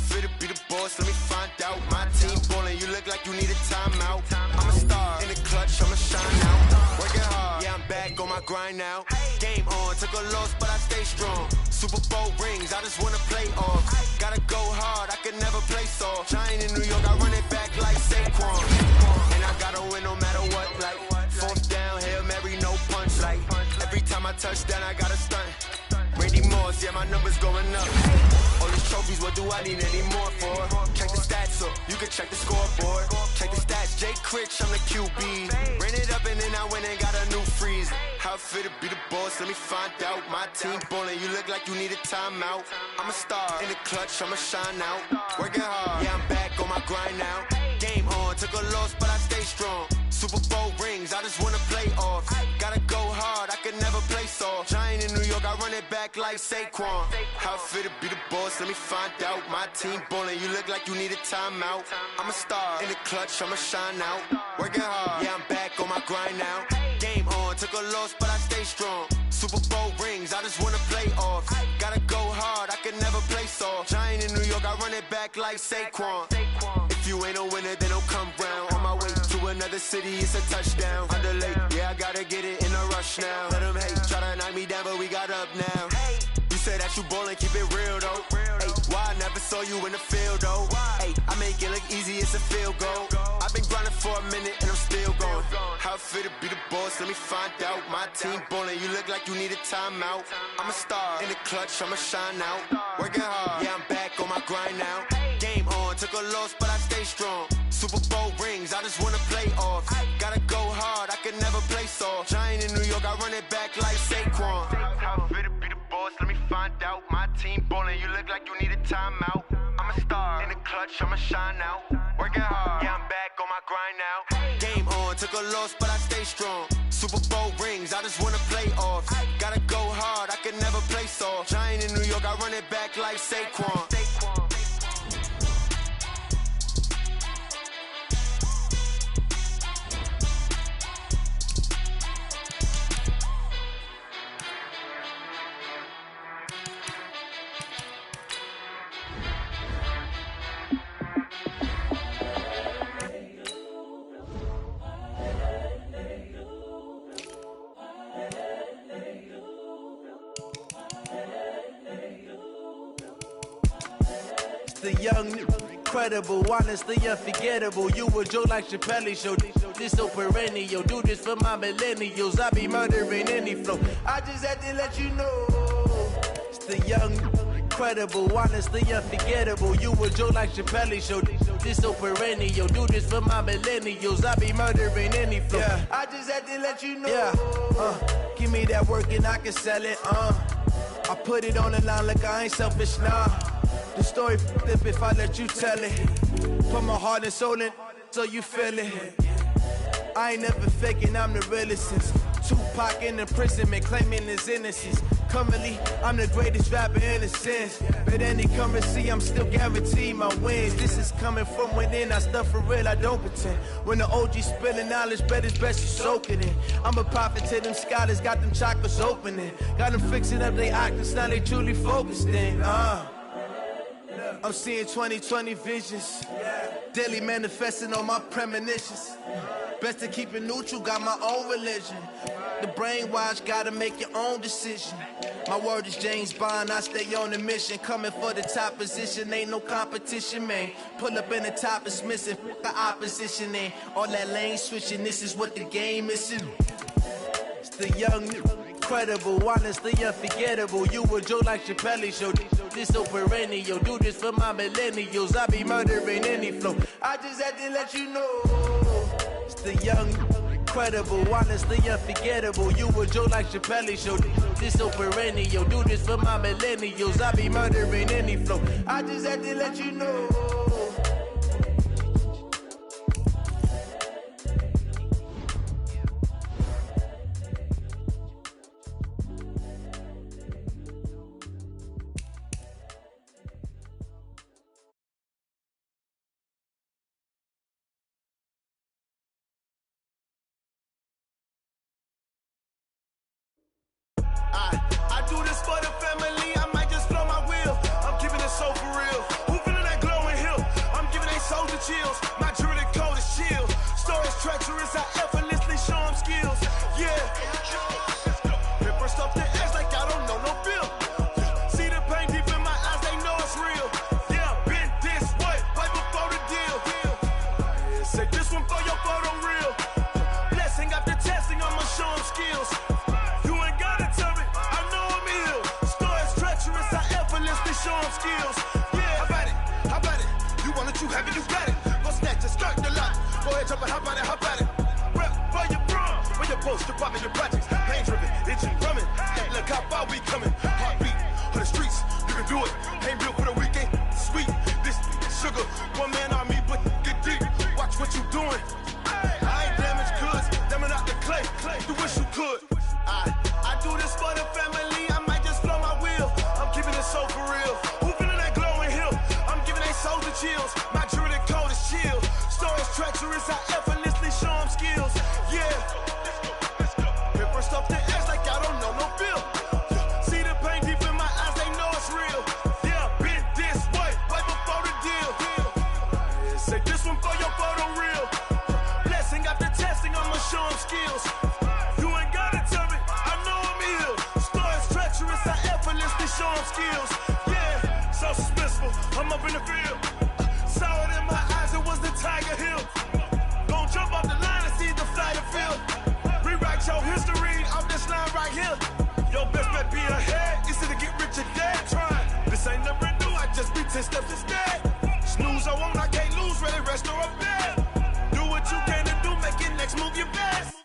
Speaker 6: fit to be the boss? Let me find out. My team ballin', you look like you need a timeout. I'm a star in the clutch, I'ma shine out. Working hard, yeah, I'm back on my grind now. Game on, took a loss, but I stay strong. Super Bowl rings, I just wanna play off. Gotta go hard, I can never play soft. Giant in New York, I run it back like Saquon. And I gotta win no matter what, like fourth down, Hail Mary, no punch. Like every time I touch down, I gotta stunt. Randy Moss, yeah, my numbers going up. All these trophies, what do I need any more for? Check the stats up, you can check the scoreboard. Check the stats, Jay Critch, I'm the QB. Ran it up and then I went and got a new freeze. How fit to be the boss, let me find out. My team ballin', you look like you need a timeout. I'm a star in the clutch, I'ma shine out. Working hard, yeah, I'm back on my grind now. Game on, took a loss, but I stay strong. Super Bowl rings, I just wanna play off. Gotta go hard, I can never play soft. Giant in New York, I run it back like Saquon. How fit to be the boss, let me find out. My team ballin', you look like you need a timeout. I'm a star in the clutch, I'ma shine out. Working hard, yeah, I'm back on my grind now. Game on, took a loss, but I stay strong. Super Bowl rings, I just wanna play off. Gotta go hard, I can never play soft. Giant in New York, I run it back like Saquon. If you ain't a winner, then don't come round. On my way to another city, it's a touchdown. Underlay, yeah, I gotta get it in a rush now. Let them hate, try to knock me down, but we got up now. You said that you ballin', keep it real though. Hey, why I never saw you in the field though? Hey, I make it look easy, it's a field goal. I've been grinding for a minute and I'm still going. How fit to be the boss, let me find out. My team ballin', you look like you need a timeout. I'm a star in the clutch, I'ma shine out. Working hard, yeah, I'm back on my grind now. Game on, took a loss, but I stay strong. Super Bowl rings, I just wanna play off. Gotta go hard, I can never play soft. Giant in New York, I run it back like Saquon. How fit to be the boss, let me find out. My team ballin', you look like you need a timeout. I'm a star in the clutch, I'ma shine out. Working hard, yeah, I'm back on my grind now. Game on, took a loss, but I stay strong. Super Bowl rings, I just wanna play off. Gotta go hard, I can never play soft. Giant in New York, I run it back like Saquon.
Speaker 7: The young, incredible, honestly unforgettable. You a joke like Chappelle show. This so perennial. Do this for my millennials. I be murdering any flow. I just had to let you know. It's the young, incredible, honestly unforgettable. You a joke like Chappelle show. This so perennial. Do this for my millennials. I be murdering any flow. Yeah. I just had to let you know. Yeah. Give me that work and I can sell it. I put it on the line like I ain't selfish, nah. The story flip if I let you tell it. Put my heart and soul in so you feel it. I ain't never faking, I'm the realest since Tupac in imprisonment, claiming his innocence. Currently, I'm the greatest rapper in a sense. But any currency, I'm still guaranteed my wins. This is coming from within, I stuff for real, I don't pretend. When the OG spilling knowledge, bet it's best you soak it in. I'm a prophet to them scholars, got them chakras opening. Got them fixing up their octaves, now they truly focused in. I'm seeing 2020 visions, daily manifesting on my premonitions. Best to keep it neutral, got my own religion. The brainwash, gotta make your own decision. My word is James Bond, I stay on the mission. Coming for the top position, ain't no competition, man. Pull up in the top, it's missing, the opposition ain't. All that lane switching, this is what the game is. It's the young, incredible, honestly unforgettable. You a joke like Chappelle show. This so perennial. Do this for my millennials. I be murdering any flow. I just had to let you know. It's the young, incredible, honestly unforgettable. You a joke like Chappelle show. This so perennial. Do this for my millennials. I be murdering any flow. I just had to let you know.
Speaker 8: I do this for the family, I might just blow my wheel. I'm keeping it so for real. Who feeling that
Speaker 7: one man army, but get deep. Watch what you doing. I ain't damaged goods, damn it out the clay. You wish you could. I do this for the family. I might just blow my wheel. I'm keeping it so for real. Who feeling that glowing hill? I'm giving they soldier chills. My jewelry code is chill. Stories treacherous, I effortlessly show them skills. Yeah. Paper stuff the edge like I don't know no feel. See the pain deep in my eyes, they know it's real. Yeah, been this way before the deal. Say this one for your photo real. Blessing after testing, I'ma show them skills. You ain't gotta tell me, I know I'm ill. Stories treacherous, I effortlessly show them skills. Yeah, so suspenseful, I'm up in the field. Saw it in my eyes, it was the Tiger Hill. Gon' jump off the line and see the flight of field. Rewrite your history off this line right here. Your best bet be ahead, easy to get rich or dead trying. This ain't never new, I just be 10 steps instead. Snooze I won't, I can't lose, ready, rest or I'm dead. Do what you can to do, make it next move your best.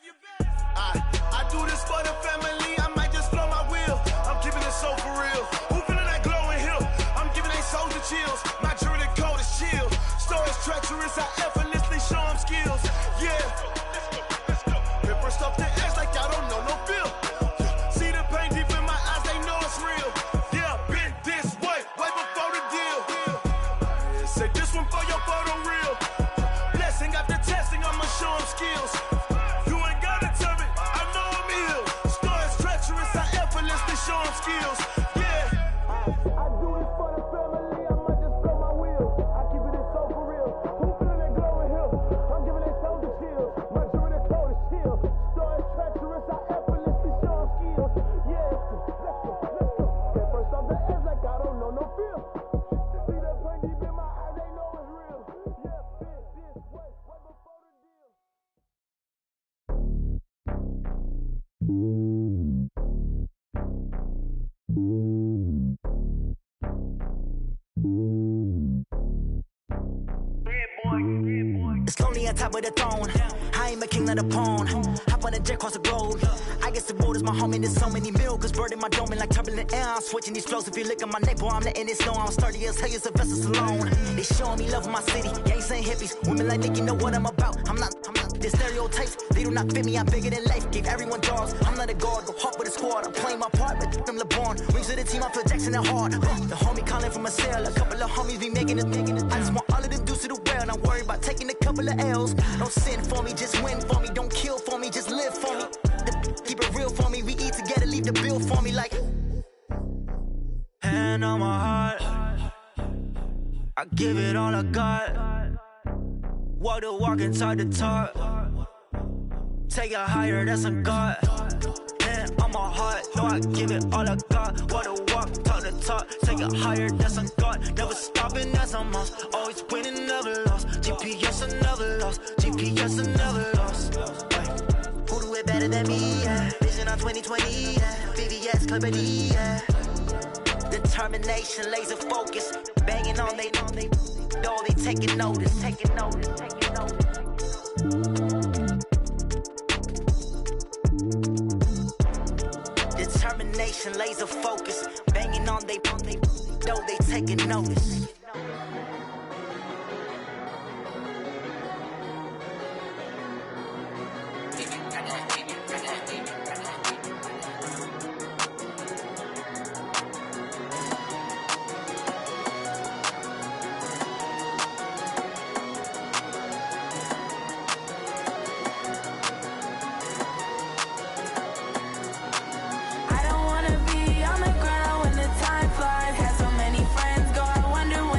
Speaker 7: I do this for the family, I might just blow my wheel. I'm keeping it so for real. Who feeling that glowing hill? I'm giving they soldier chills. My jewelry code is chill. Stories treacherous, I effortlessly show them skills. Yeah. Paper stuff the edge like I don't know no feel. See the pain deep in my eyes, they know it's real. Yeah, been this way before the deal. Say this one for your photo real. Blessing after testing, I'ma show them skills. You ain't gotta tell me, I know I'm ill. Stories treacherous, I effortlessly show them skills. Yeah. I do this for the family, I might just blow my wheel. I keep it so for real. Who feeling that glowing hill? I'm giving they soldier chills. My jewelry code is chill. Stories treacherous, I effortlessly show them skills. Yeah. Let's go. Get first off the edge like I don't know no feel. See that pain deep in my eyes, they know it's real. Yeah, been this way before the deal.
Speaker 8: It's lonely on top of the throne. I ain't a king, not a pawn. Hop on a jet across the globe. I guess the road is my home and there's so many milkers burning my dome and like turbulent air. I'm switching these flows. If you look at my neck, boy, I'm letting it snow. I'm sturdy as hell, a vessel alone. They showing me love in my city. Gangs ain't hippies. Women like Nicky know what I'm about. I'm not. The stereotypes, they do not fit me. I'm bigger than life. Gave everyone dogs. I'm not a guard. Go hard with a squad. I'm playing my part, but them LeBron. Rings to the team, I feel Jackson and hard. The homie calling from a cell. A couple of homies be making it. I just want all of them dudes to do well. Not worry about taking a couple of L's. Don't sin for me, just win for me. Don't kill for me, just live for me. Keep it real for me. We eat together, leave the bill for me like. Hand on my heart, I give it all I got. Walk the walk and talk the talk. Take it higher, that's a God. Hand on my heart, no, I give it all I got. Walk the walk, talk the talk. Take it higher, that's a God. Never stopping, that's a must. Always winning, never lost. GPS, I never lost. GPS, I never lost. Who do it better than me? Yeah. Vision on 2020. Yeah. VVS, Clippity. Yeah. Determination, laser focus. Banging on they know they taking notice. Determination, laser focus. Banging on they know they taking notice.
Speaker 9: I don't wanna be on the ground when the time flies. Had so many friends go, I wonder when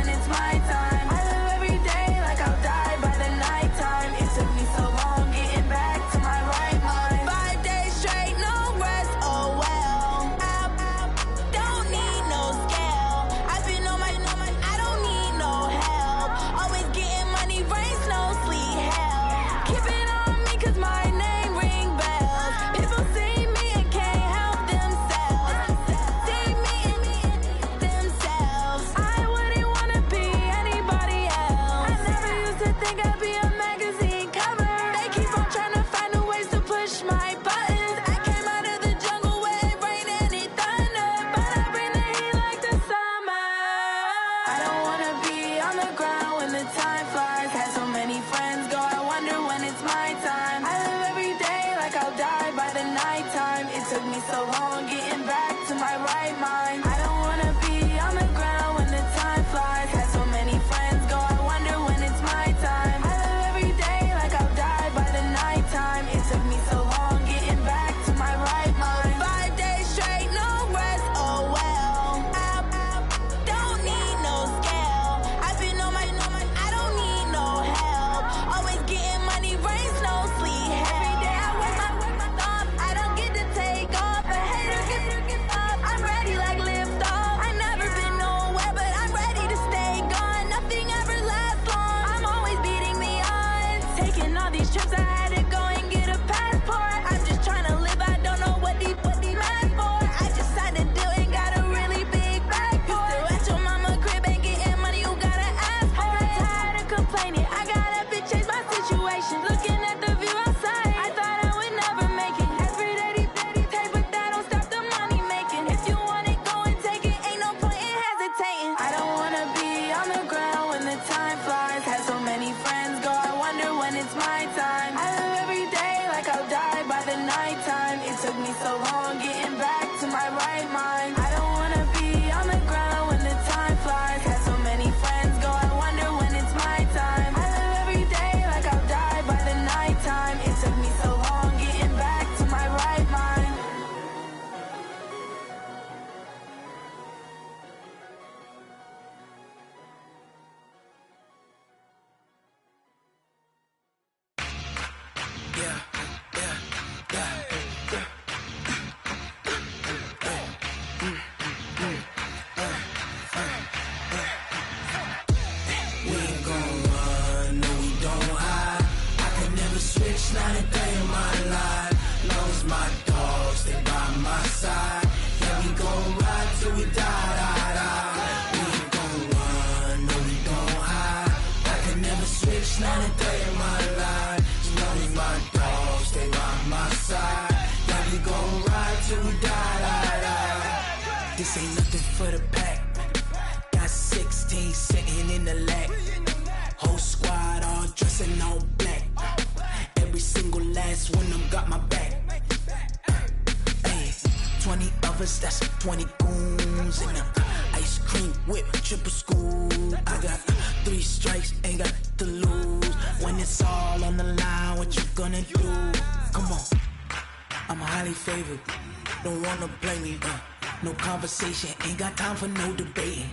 Speaker 7: We ain't gon' run, no we don't hide. I can never switch, not a day in my life. Long as my dogs stay by my side. Yeah, we gon' ride till we die, die, die. We ain't gon' run, no we don't hide. I can never switch, not a day in my life. As long as my dogs stay by my side. Yeah, we gon' ride till we die, die, die. This ain't nothing for the pack. Got 16 sitting in the lap. Whole squad all dressing all black. Every single last one of them got my back. Hey, 20 of us, that's 20 goons in them. Ice cream whip, triple scoop. I got 3 strikes, ain't got to lose. When it's all on the line, what you gonna do? Come on, I'm highly favored. Don't wanna blame me. No conversation, ain't got time for no debating.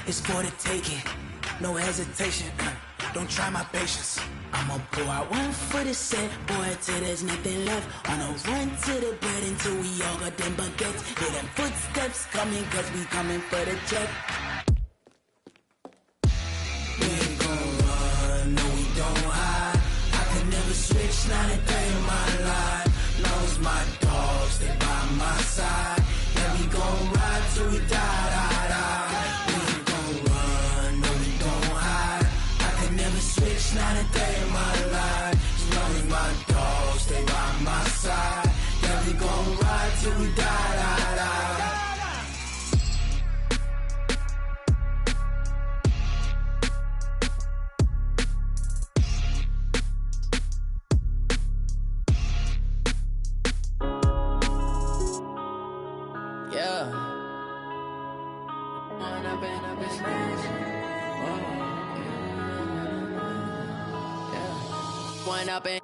Speaker 7: It's for the taking, no hesitation. Don't try my patience. I'ma pour out one for the set, boy, till there's nothing left. On a run to the bread until we all got them baguettes. Hear them footsteps coming, cause we coming for the check. We ain't gon' run, no we don't hide. I can never switch, not a day in my life. Long as my dogs stay by my side. Yeah, we gon' ride till we die, die, die. We ain't gon' run, no we don't hide. I can never switch, not a day in my life. As long as my dogs stay by my side. Yeah, we gon' ride till we die, die, die.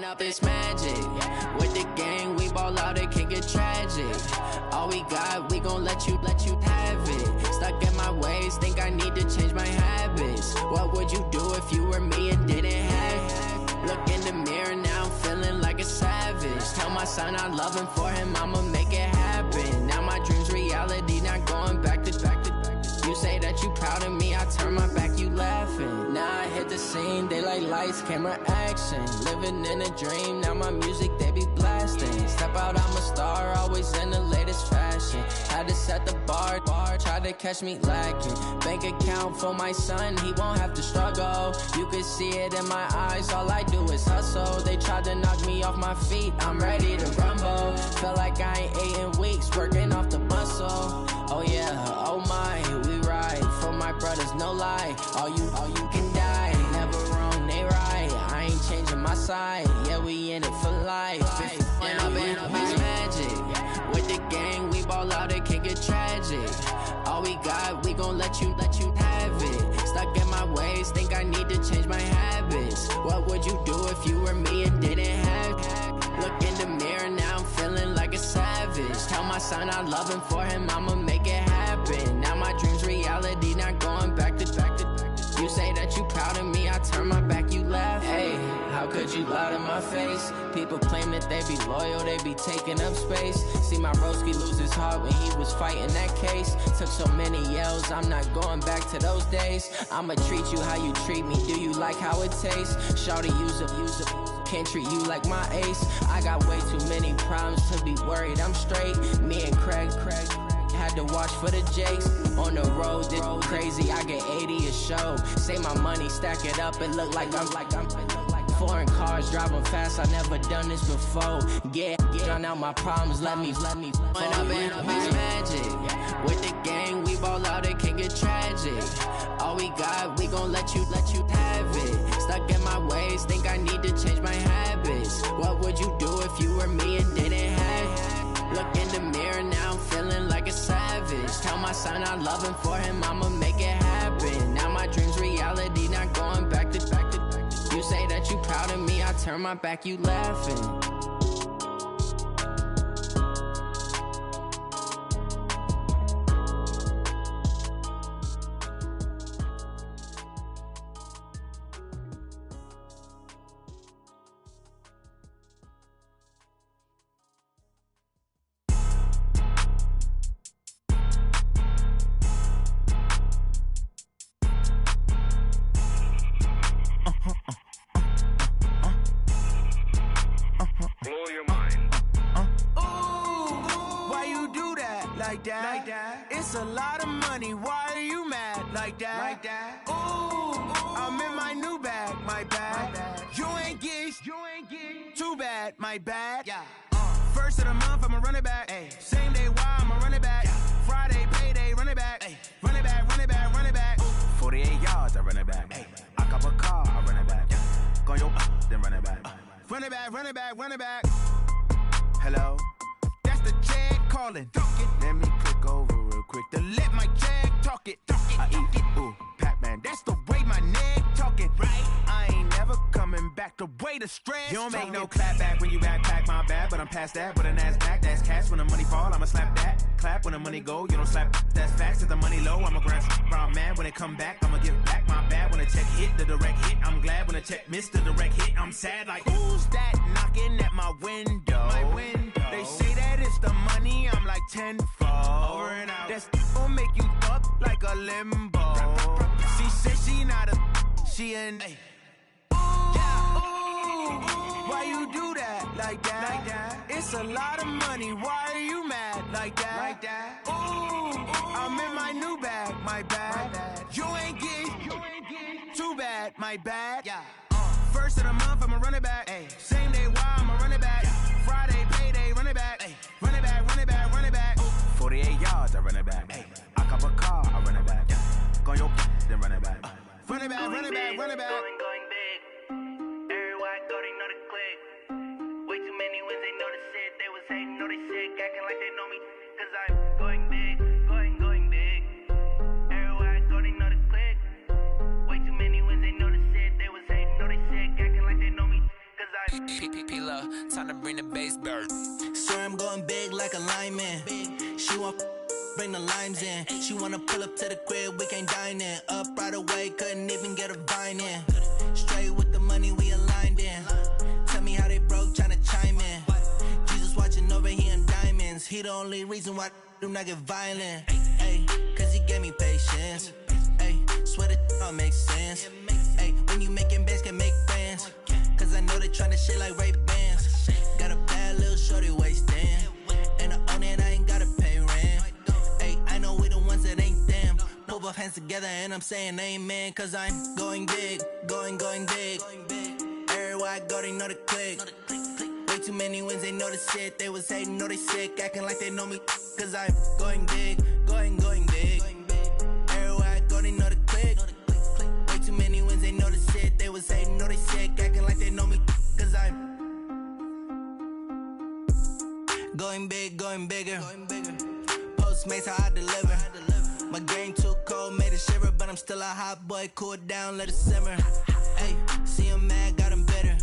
Speaker 9: Up it's magic. With the gang, we ball out, it can get tragic. All we got, we gon' let you have it. Stuck in my ways, think I need to change my habits. What would you do if you were me and didn't have it? Look in the mirror now, I'm feeling like a savage. Tell my son I love him, for him I'ma make it happen. Now my dream's reality, not going back to. You say that you proud of me, I turn my back, you laughing. Now I hit the scene, they like lights, camera, action. Living in a dream, now my music, they be blasting. Step out, I'm a star, always in the latest fashion. Had to set the bar, try to catch me lacking. Bank account for my son, he won't have to struggle. You can see it in my eyes, all I do is hustle. They tried to knock me off my feet, I'm ready to rumble. Feel like I ain't ate in weeks, working off the muscle. Oh yeah, oh my, we ride for my brothers, no lie. All you can die, never wrong, they right. I ain't changing my side, yeah, we in it for life. When up it's magic. With the gang, we ball out, it can get tragic. All we got, we gon' let you have it. Stuck in my ways, think I need to change my habits. What would you do if you were me and didn't have it? Look in the mirror, now I'm feeling like a savage. Tell my son I love him, for him I'ma make it happen. Now my dream's reality, not going back to. You say that you proud of me, I turn my back, you laugh. Hey, how could you lie to my face? People claim that they be loyal, they be taking up space. See my broski lose his heart when he was fighting that case. Took so many yells, I'm not going back to those days. I'ma treat you how you treat me, do you like how it tastes? Shawty, use it. Can't treat you like my ace. I got way too many problems to be worried, I'm straight. Me and Craig had to watch for the Jakes. On the road, this crazy, I get 80 a show. Save my money, stack it up, it look like I'm foreign cars, driving fast, I never done this before. Yeah, drown out my problems, let me When up it's magic. With the gang, we ball out, it can get tragic. All we got, we gon' let you have it. Stuck in my ways, think I need to change my habits. What would you do if you were me and didn't have it? Look in the mirror, now I'm feeling like a savage. Tell my son I love him, for him I'ma make it happen. Now my dream's reality, not going back to. You say that you proud of me, I turn my back, you laughing.
Speaker 7: like that. It's a lot of money, why are you mad like that? Ooh, I'm in my new bag, my bad. You ain't get too bad, my bad. First of the month, I'ma run it back. Same day, why I'ma run it back. Friday, payday, run it back. Run it back, run it back, run it back. 48 yards, I run it back. I cop a car, I run it back. Go your then run it back. Run it back, run it back, run it back. Hello, that's the jag calling. Let me click over real quick to let my jag talk it. I eat it, ooh, Pac-Man. That's the way my neck talking. Right, I ain't never coming back. The way the stress. You don't make no clap back when you backpack, my bad. But I'm past that. But an ass back, that's cash. When the money fall, I'ma slap that. Clap when the money go, you don't slap. That's facts. Cause the money low, I'ma grab brown man. When it come back, I'ma give back my bad. When the check hit, the direct hit. I'm glad when the check missed the direct hit. I'm sad like, who's that knocking at my window? My window. They say that it's the money, I'm like tenfold. Over and out. That's gon' make you up like a limbo. She said she not a, she an. Why you do that like that? It's a lot of money, why are you mad like that? Ooh, I'm in my new bag, my bad. You ain't get too bad, my bad. First of the month, I'ma run it back. Same day, why I'ma run it back. Friday, payday, run it back. Run it back, run it back, run it back. 48 yards, I run it back. I cop a car, I run it back. Go your then run it back. Run it back, run it back, run it back.
Speaker 10: Going big. Everywhere I go, they know the click. Way too many wins, they know the shit. They was hating, know they sick, acting like they know me. Cause I'm going big, going big. Everywhere I go, they know the click. Way too many wins, they know the shit. They was hating, know they sick, acting like they know me. Cause I'm
Speaker 11: P-P-P-P-Love, time to bring the bass bird.
Speaker 7: Swear I'm going big like a lineman. She want bring the limes in. She wanna pull up to the crib, we can't dine in. Up right away, couldn't even get a vine in. Straight with the money we aligned in. Tell me how they broke, tryna chime in. Jesus watching over here in diamonds. He the only reason why I do not get violent. Ay, cause he gave me patience. Ay, swear that all makes sense. Ay, when you making bands, can make friends. Cause I know they tryna shit like Ray-Bans. Got a bad little shorty wasting. And I own it, I ain't gotta pay rent. Ay, I know we the ones that ain't them. Pull both hands together and I'm saying amen. Cause I'm going big, going big. Everywhere I go, they know the click. Way too many wins, they know the shit. They was hating, know they sick, acting like they know me. Cause I'm going big, going big. Everywhere I go, they know the click. Way too many wins, they know the shit. They was hating, know they sick, acting like they know me. Cause I'm going big, going bigger. Postmates, how I deliver. My game too cold, made it shiver. But I'm still a hot boy, cool it down, let it simmer. Hey, see him mad, got him bitter.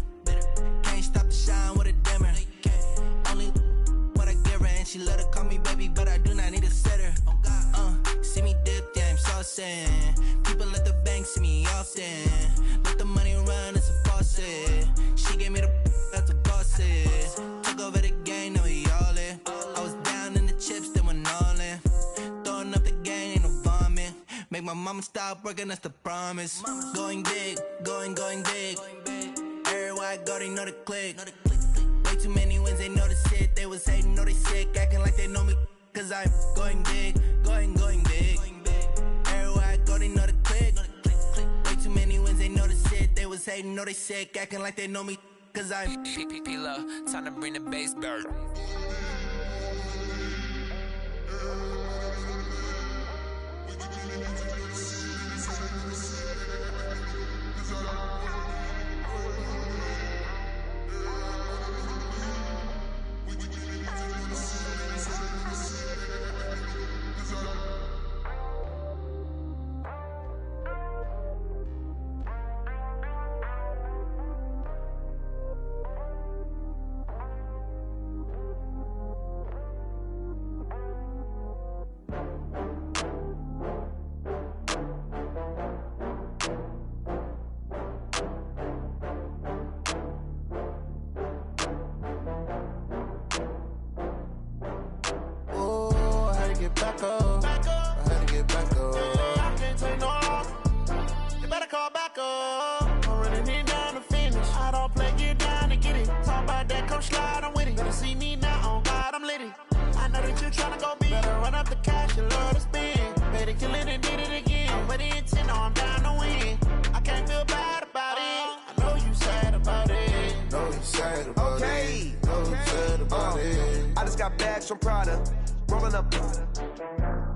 Speaker 7: Can't stop the shine with a dimmer. Only what I give her, and she let her call me baby, but I do not need a sitter. See me dip, yeah, I'm saucing. People at the bank see me often. Let the money run, it's a faucet. She gave me the that's a bosses. Took over the game, now we all in. I was down in the chips, they went all in. Throwing up the gang, ain't no vomit. Make my mama stop working, that's the promise. Going big, going big. Everywhere I go, they know the click. Way too many wins, they know the shit. They was hating, know they sick, acting like they know me. Cause I'm going big, going big. Everywhere I go, they know the click. Way too many wins, they know the shit. They was hating, know they sick, acting like they know me. Cause I'm
Speaker 11: P-P-P-Love, time to bring the bass bird.
Speaker 7: I know that you tryna go big. Better run up the cash, you love to spend. Better kill it and did it again. I'm with the intent, I'm down to win. I can't feel bad about it. I know you sad about it.
Speaker 12: Know you sad about it. Know you sad about it.
Speaker 13: I just got bags from Prada. Rolling up.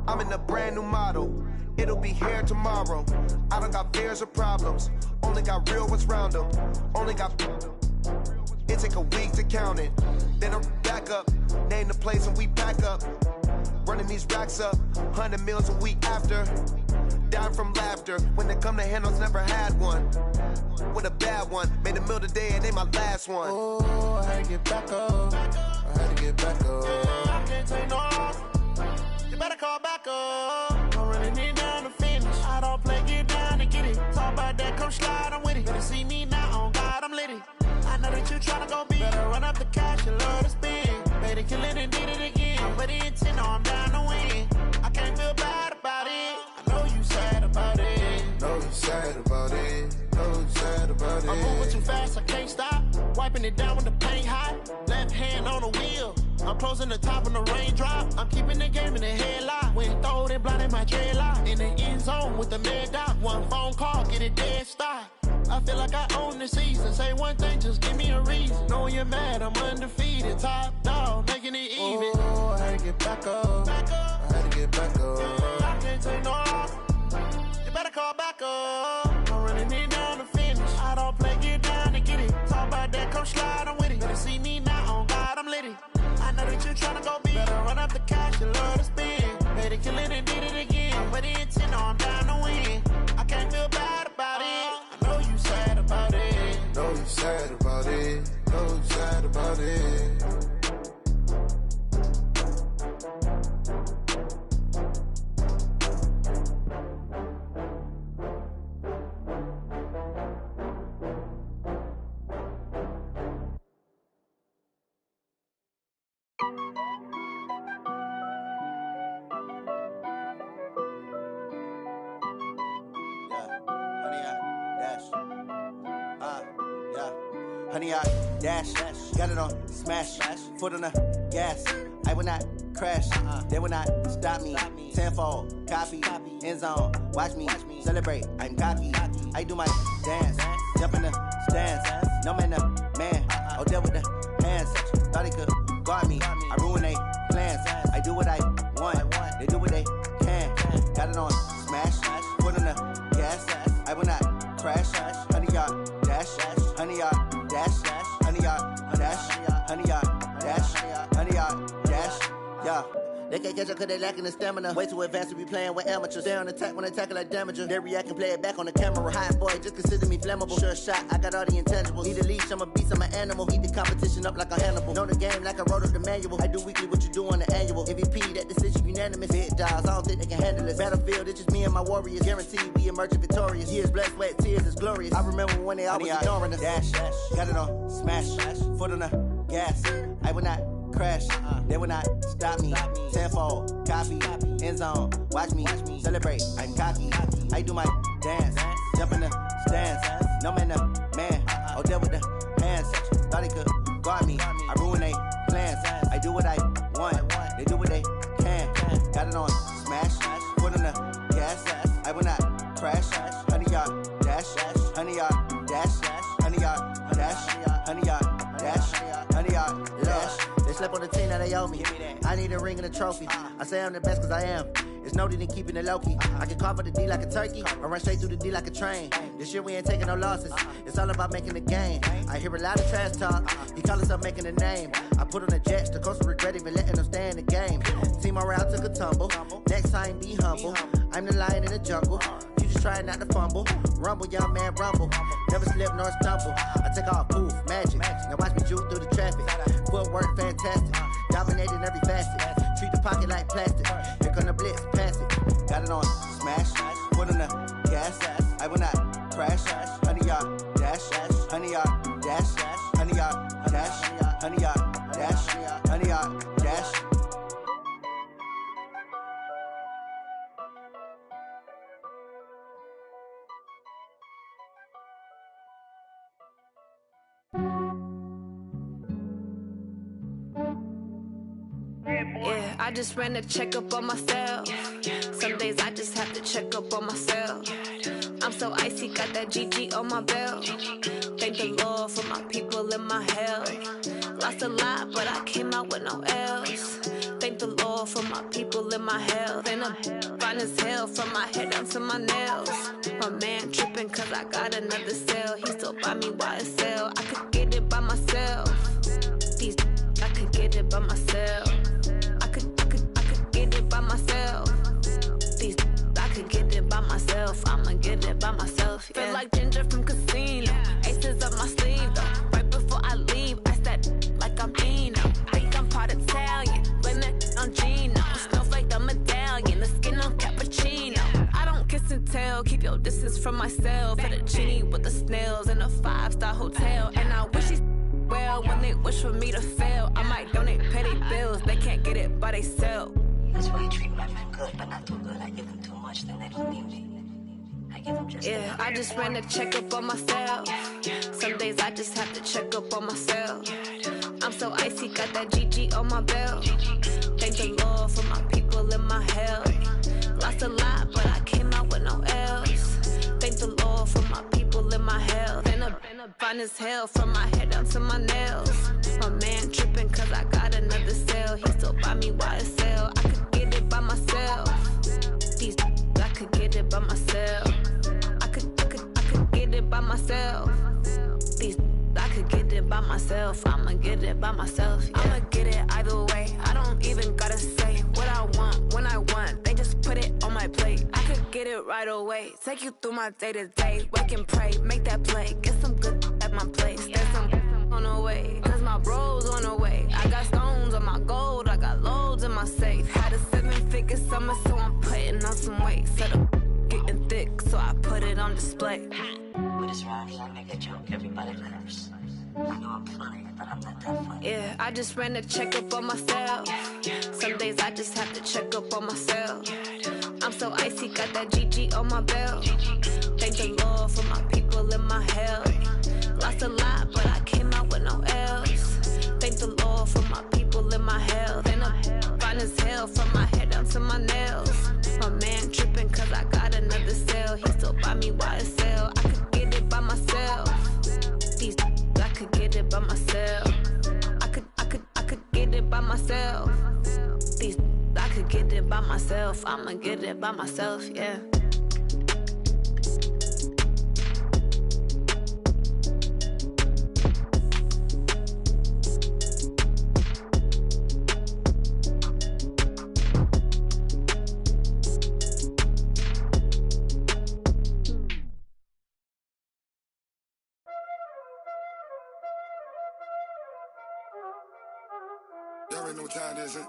Speaker 13: I'm in a brand new model. It'll be here tomorrow. I don't got fears or problems. Only got real ones round them. Only got. It take a week to count it. Then I'm back up. Name the place and we pack up. Running these racks up. 100 meals a week after. Down from laughter. When they come to handles, never had one. With a bad one. Made a meal today and they my last one.
Speaker 7: Oh, I had to get back up. I had to get back up. I can't take no loss. You better call back up. I'm running it down to finish. I don't play, get down to get it. Talk about that, come slide, I'm with it. Better see me now, on God, I'm litty. I know that you tryna go big. Better run up the cash, you love to spend. Better kill it and did it again. I'm with the intent, I'm down to win. I can't feel bad about it. I know you sad about it.
Speaker 12: Know you sad about it. Know you sad about it.
Speaker 7: I'm moving too fast, I can't stop. Wiping it down when the paint hot. Left hand on the wheel. I'm closing the top when the raindrop. I'm keeping the game in the headlock. When throwed and blinded my dreadlock. In the end zone with the mad dot. One phone call, get it dead stop. I feel like I own the season. Say one thing, just give me a reason. Knowing you're mad, I'm undefeated. Top dog, making it even.
Speaker 12: Oh, I had to get back up. I had to get back up.
Speaker 7: I can't take no loss. You better call back up. I'm running it down to finish. I don't play, get down to get it. Talk about that, come slide, I'm with it. Better see me now, on God, I'm litty. I know that you tryna go big. Better run up the cash, you love to spend. Better kill it and did it again. I'm with the intent, I'm down to win. I can't feel bad about it. I know you sad about it.
Speaker 12: Know you sad about it. Know you sad about it.
Speaker 14: Honey, I dash, got it on smash, foot on the gas. I will not crash, they will not stop me. Tenfold, copy, end zone, watch me celebrate. I'm cocky, I do my dance, jump in the stands. No man, the man, oh there with the hands. Thought he could guard me, I ruin they plans. I do what I want, they do what they can. Got it on smash, foot on the gas. I will not crash, honey, y'all dash, honey, y'all dash, honey, y'all dash, honey, y'all dash, honey, y'all dash, yeah. They can't catch up cause they lacking the stamina. Way too advanced to be playing with amateurs. They on attack when they tackle like damager. They react and play it back on the camera. Hot boy, just consider me flammable. Sure shot, I got all the intangibles. Need a leash, I'm a beast, I'm an animal. Eat the competition up like a Hannibal. Know the game like I wrote up the manual. I do weekly what you do on the annual. MVP, that decision unanimous. Big dogs, I don't think they can handle it. Battlefield, it's just me and my warriors. Guaranteed we emerge victorious. Years, blood, sweat, tears, it's glorious. I remember when they always ignoring us. Dash, got it on smash, foot on the gas. I will not crash, they will not stop me. Tenfold, copy, end zone, watch me celebrate. I'm cocky, I do my dance, jump in the stands. No man, the man, oh there with the hands. Thought he could guard me, I ruin they plans. I do what I want, they do what they can. Got it on smash, foot on the gas. I will not crash, honey, y'all dash, honey, y'all dash, honey, y'all dash, honey, y'all dash, honey, y'all dash. They slept on the team that they owe me. I need a ring and a trophy. I say I'm the best cause I am. It's no need in keeping it low key. I can carve up the D like a turkey, or run straight through the D like a train. This year we ain't taking no losses. It's all about making the game. I hear a lot of trash talk. He call himself making a name. I put on the jets, the coach will regret even letting them stay in the game. Team morale took a tumble. Next time be humble. I'm the lion in the jungle. You just try not to fumble. Rumble, young man, rumble. Never slip nor stumble. I take off, poof, magic. Now watch me juke through the traffic. Footwork fantastic. Dominating every facet. Treat the pocket like plastic. Here come the blitz, pass it. Got it on smash. Foot on the gas. I will not crash. Honey, y'all dash. Honey, y'all dash. Honey, y'all dash. Honey, y'all dash. Honey, y'all dash.
Speaker 10: Yeah.
Speaker 15: I just ran a checkup on myself. Some days I just have to check up on myself. I'm so icy, got that GG on my belt. Thank the Lord for my people in my health. Lost a lot, but I came out with no L's. Thank the Lord for my people in my health. And I'm fine as hell from my head down to my nails. My man tripping cause I got another cell. He still buy me YSL. I could get it by myself. These I could get it by myself. I could get it by myself. These I could get it by myself. I'ma get it by myself. Yeah. Feel like Ginger from Casino. Aces up my sleeve though. Right before I leave, I said like I'm Eno. Think I'm part Italian. Blame that on Gino. Snowflake the medallion. The skin on cappuccino. I don't kiss and tell. Keep your distance from myself. Fettuccine with the snails in a 5-star hotel. And I wish he's well when they wish for me to fail. I might donate petty bills. They can't get it by themselves.
Speaker 16: That's why you treat my friend good, but not too good. I give them too much, then they don't need me. I give them just
Speaker 15: yeah, I just ran a checkup on myself. Some days I just have to check up on myself. I'm so icy, got that GG on my belt. Thank the Lord for my people in my health. Lost a lot, but I came out with no L's. Thank the Lord for my people in my health. And I'm fine as hell from my head down to my nails. My man tripping cause I got another cell. He still buy me YSL. I could get it by myself. These I could get it by myself. I could get it by myself. These I could get it by myself. I'ma get it by myself. Yeah. I'ma get it either way. I don't even gotta say what I want when I want. They just put it on my plate. I could get it right away. Take you through my day to day. Wake and pray, make that play. Get some good at my place. There's some on the way. Cause my bro's on the way. I got stones on my gold. I got loads in my safe. Had a 7-figure summer, so I'm putting on some weight. Set up getting thick, so I put it on display.
Speaker 16: With this rhyme, I make a joke, everybody laughs. I know I'm funny, but I'm not that funny.
Speaker 15: Yeah, I just ran a checkup on myself. Some days I just have to check up on myself. I'm so icy, got that GG on my belt. Thank the Lord for my people in my health. Lost a lot, but I came out with no L's. Thank the Lord for my people in my health. And I'm fine as hell from my head down to my nails. My man tripping cause I got another cell. He still buy me YSL. I could get it by myself. These I could get it by myself. I could get it by myself. These I could get it by myself. I'ma get it by myself, yeah.
Speaker 12: Y'all already know what time it is, huh?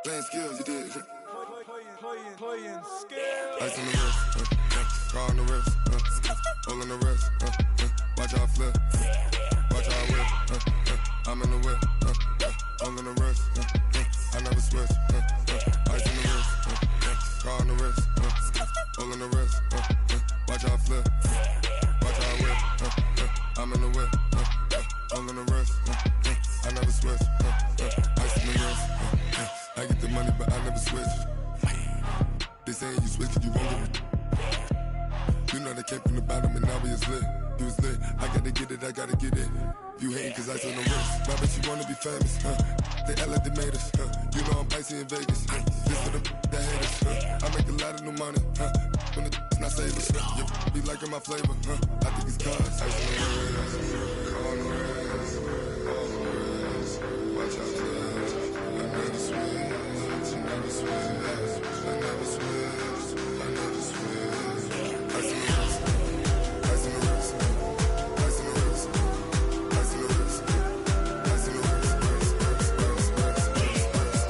Speaker 12: Playing skills, you did. Playing skills. Ice on the wrist, car on the wrist, hole on the wrist, watch how I flip, watch how I whip, I'm in the whip, hole on the wrist, I never switch, ice on the wrist, car on the wrist, hole on the wrist, watch how I flip, watch how I whip, I'm in the whip, hole on the wrist, I never switch, ice on the wrist, I get the money but I never switch. They saying you switch it, you won't get it. You know they came from the bottom and now we is lit. You was lit, I gotta get it, I gotta get it. You hating cause ice on the wrist. Why bet you wanna be famous, They act like they made us, You know I'm icy in Vegas, This for the that hate us, I make a lot of new money, When the not save us, You be liking my flavor, I think it's cause ice on the wrist, on the wrist, on the wrist. Watch out for this, I never switch, I never switch, I never switch, I never switch. Ice on the wrist, ice on the wrist, ice on the wrist, ice on the wrist, ice on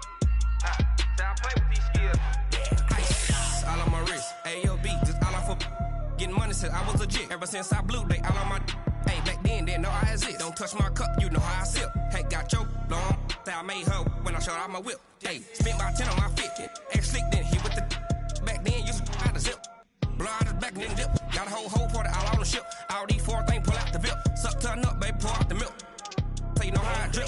Speaker 12: the wrist,
Speaker 17: all on my wrist, AOB, just all off of getting money since I was legit. Ever since I blew, they all on my. Hey, back then, didn't know I exist. Don't touch my cup, you know how I sip. Hey, got your long, I made her when I showed out my whip. Hey, spent about 10 on my fit. Ex slick, then hit with the back then, used to out the zip. Blow out his back, then dip. Got a whole party all on the ship. All these 4 things, pull out the VIP. Suck, turn up, baby, pour out the milk. So you know how I drip.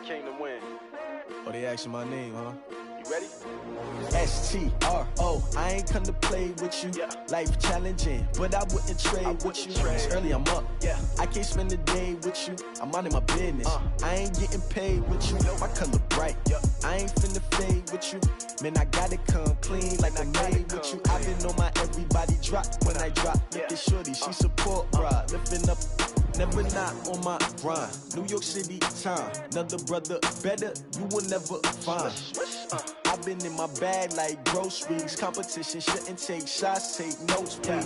Speaker 13: Came to win.
Speaker 7: Oh, they asking my name, huh?
Speaker 13: You ready?
Speaker 7: S-T-R-O, I ain't come to play with you. Life challenging, but I wouldn't trade with you. Early I'm up, I can't spend the day with you. I'm minding my business, I ain't getting paid with you. My color bright, I ain't finna fade with you. Man, I gotta come clean like I made with you. I've been on my everybody drop when I drop. Look at shorty, she support, bruh. Lifting up, never not on my grind. New York City time, another brother better, you will never find. I've been in my bag like groceries. Competition shouldn't take shots, take notes, please.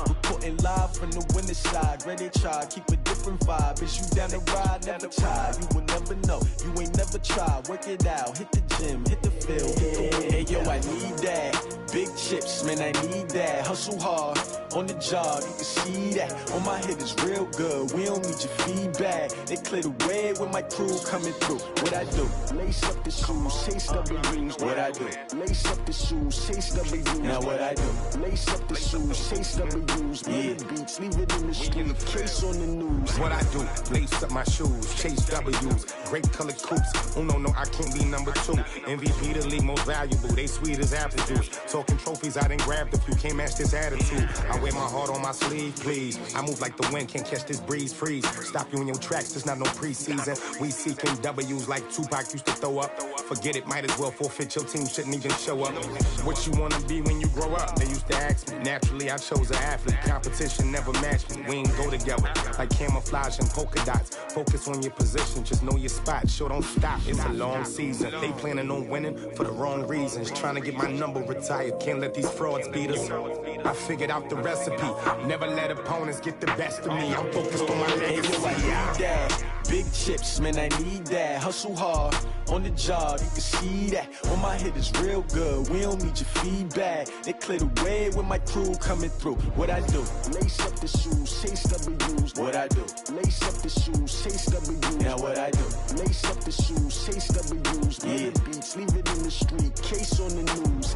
Speaker 7: Reporting live from the winning side. Ready to try, keep a different vibe. Is you down the ride, never tired. You will never know, you ain't never tried. Work it out, hit the gym, hit the field, hit the win. Hey yo, I need that. Big chips, man, I need that. Hustle hard, on the job, you can see that. On my head is real good, we don't need your feedback. They clear the way with my crew coming through. What I do? Lace up the shoes, chase W's. What I do? Lace up the shoes, chase W's. Now what I do? Lace up the shoes, chase W's. Murder beats, leave it in the street, case on the news.
Speaker 18: What I do? Lace up my shoes, chase W's. Great colored coops. Oh no, I can't be number 2. MVP the league most valuable. They sweet as apple juice. Talking trophies, I done grabbed a few. Can't match this attitude. I wear my heart on my sleeve, please. I move like the wind, can't catch this breeze, freeze. Stop you in your tracks, there's not no preseason. We seeking W's like Tupac used to throw up. Forget it, might as well forfeit. Your team shouldn't even show up. What you wanna be when you grow up? They used to ask me. Naturally, I chose an athlete. Competition never matched me. We ain't go together like camouflage and polka dots. Focus on your position, just know your spot. Sure, don't stop. It's a long season. They planning on winning for the wrong reasons. Trying to get my number retired. Can't let these frauds beat us. I figured out the recipe. Never let opponents get the best of me. I'm focused on my legacy.
Speaker 7: Big chips, man, I need that. Hustle hard, on the job, you can see that. On my head is real good, we don't need your feedback. They clear the way with my crew coming through. What I do? Lace up the shoes, chase W's. What I do? Lace up the shoes, chase W's. Now what I do? Lace up the shoes, chase W's. Murder beats, leave it in the street, case on the news.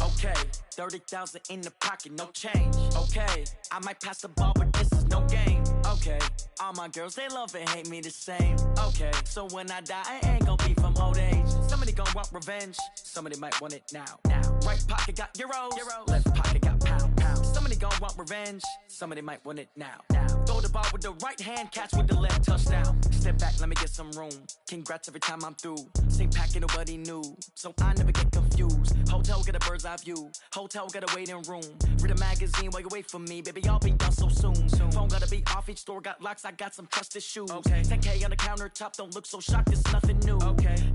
Speaker 8: Okay, 30,000 in the pocket, no change. Okay, I might pass the ball, but this is no game. Okay, all my girls, they love and hate me the same. Okay, so when I die, I ain't gon' be from old age. Somebody gon' want revenge, somebody might want it now. Right pocket got euros, left pocket got pounds. Somebody gon' want revenge, somebody might want it now. Throw the ball with the right hand, catch with the left, touchdown. Step back, let me get some room. Congrats every time I'm through. Same packet, nobody knew, so I never get confused. Hotel got a bird's eye view, hotel got a waiting room. Read a magazine while you wait for me, baby, I'll be done so soon. Phone gotta be off, each store got locks, I got some trusted shoes. 10K on the countertop, don't look so shocked, it's nothing new.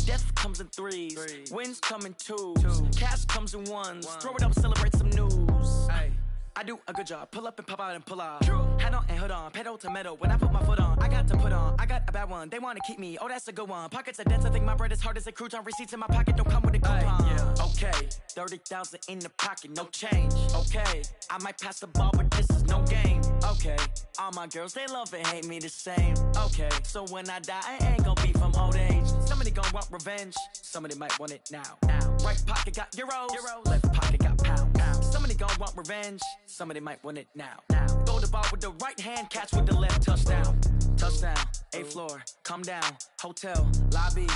Speaker 8: Death comes in threes, wins come in twos. Cash comes in ones, throw it up, celebrate some news.
Speaker 19: I do a good job. Pull up and pop out and pull out. Head on and hood on, pedal to metal. When I put my foot on, I got to put on. I got a bad one. They want to keep me. Oh, that's a good one. Pockets are dense. I think my bread is hard as a crouton. Receipts in my pocket don't come with a coupon. Yeah. Okay, 30,000 in the pocket, no change. Okay, I might pass the ball, but this is no game. Okay, all my girls they love and hate me the same. Okay, so when I die, I ain't gonna be from old age. Somebody gonna want revenge. Somebody might want it now. Right pocket got euros. Left pocket got pounds. Somebody gonna want revenge. Somebody might want it now. Throw the ball with the right hand, catch with the left. Touchdown. Touchdown. 8th floor. Come down. Hotel. Lobby.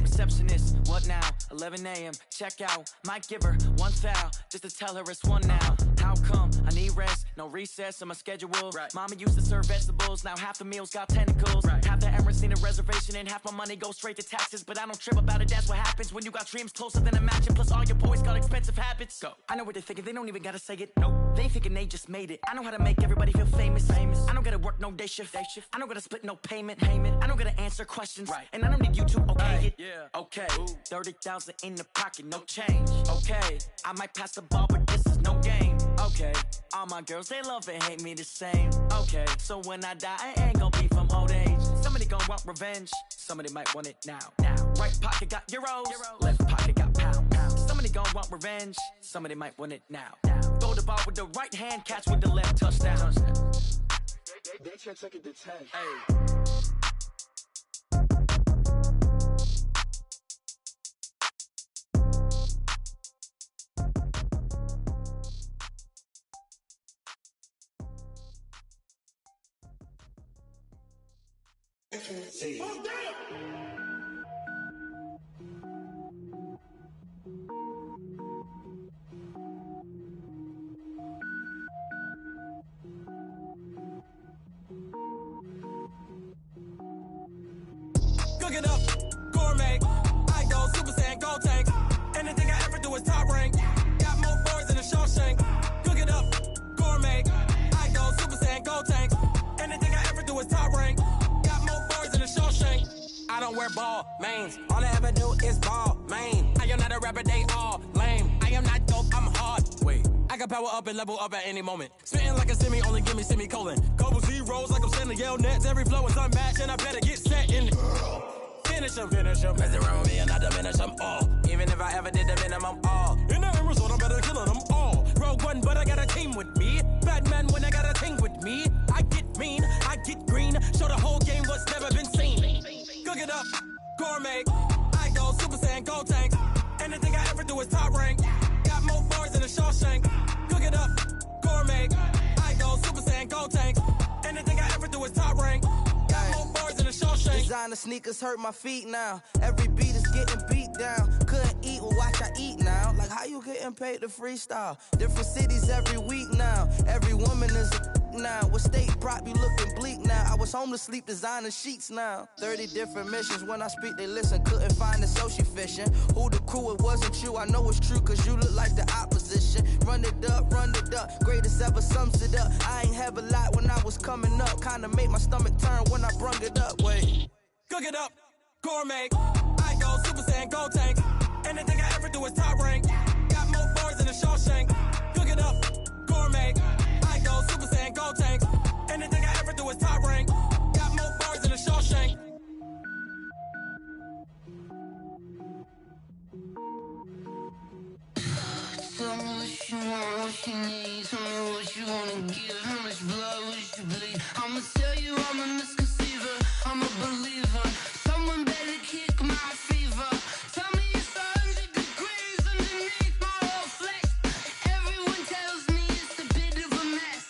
Speaker 19: Receptionist, what now? 11 a.m. Check out. Might give her one foul just to tell her it's one now. How come? I need rest, no recess on my schedule. Right. Mama used to serve vegetables, now half the meals got tentacles. Right. Half the Emirates need a reservation and half my money goes straight to taxes. But I don't trip about it, that's what happens when you got dreams closer than a mansion. Plus all your boys got expensive habits. Go. I know what they're thinking, they don't even gotta say it. Nope. They thinking they just made it. I know how to make everybody feel famous. I don't gotta work no day shift. I don't gotta split no payment. I don't gotta answer questions. Right. And I don't need you to okay it. Yeah. Okay, 30,000 in the pocket, no change. Okay, I might pass the ball, but this is no game. Okay, all my girls, they love and hate me the same. Okay, so when I die, I ain't gonna be from old age. Somebody gonna want revenge. Somebody might want it now. Right pocket got euros. Left pocket got pounds. Somebody gonna want revenge. Somebody might want it now. Throw the ball with the right hand, catch with the left. Touchdown.
Speaker 2: They should take it to 10.
Speaker 19: Hey.
Speaker 2: See. Oh,
Speaker 17: Cook it up, gourmet. I go Super Saiyan, gold tank. Anything I ever do is top rank. Got more boys in the Shawshank. Cook it up, gourmet. I go Super Saiyan, gold tank. Anything I ever do is top rank. I don't wear ball mains. All I ever do is ball main. I am not a rapper, they all lame. I am not dope, I'm hard. Wait, I can power up and level up at any moment. Spitting like a semi, only give me semicolon. Couple zeros like I'm sending yell nets. Every flow is unmatched and I better get set in. Finish them. Mess around with me and I diminish them all. Even if I ever did the minimum all. In the result, I'm better killing them all. Rogue One, but I got a team with me. Batman when I got a thing with me. I get mean, I get green. Show the whole game what's never been seen. Cook it up, gourmet. I go Super Saiyan, gold tank. Anything I ever do is top rank. Got more bars in the Shawshank. Cook it up, gourmet. I go Super Saiyan, gold tank. Anything I ever do is top rank. Got more bars in the Shawshank.
Speaker 7: Designer sneakers hurt my feet now. Every beat is getting beat down. Couldn't eat, well watch I eat now. Like how you getting paid to freestyle? Different cities every week now. Every woman is a now. With state prop, you looking bleak now. I was home to sleep, designer sheets now. 30 different missions. When I speak, they listen. Couldn't find it, so she fishing. Who the crew? It wasn't you. I know it's true, cause you look like the opposition. Run it up. Greatest ever sums it up. I ain't have a lot when I was coming up. Kinda made my stomach turn when I brung it up. Wait.
Speaker 17: Cook it up, gourmet. I go Super Saiyan, gold tank. Anything I ever do is top rank. Got more bars in the Shawshank. Cook it up, gourmet. I go Super Saiyan, gold tank. Anything I ever do is top rank. Got more bars in the Shawshank.
Speaker 20: Tell me what you want, what you need. Tell me what you wanna give. How much blood would you bleed? I'ma tell you I'm a misconceiver. I'm a believer. Someone better kick my fever. Tell me it's 100 degrees underneath my whole flesh. Everyone tells me it's a bit of a mess.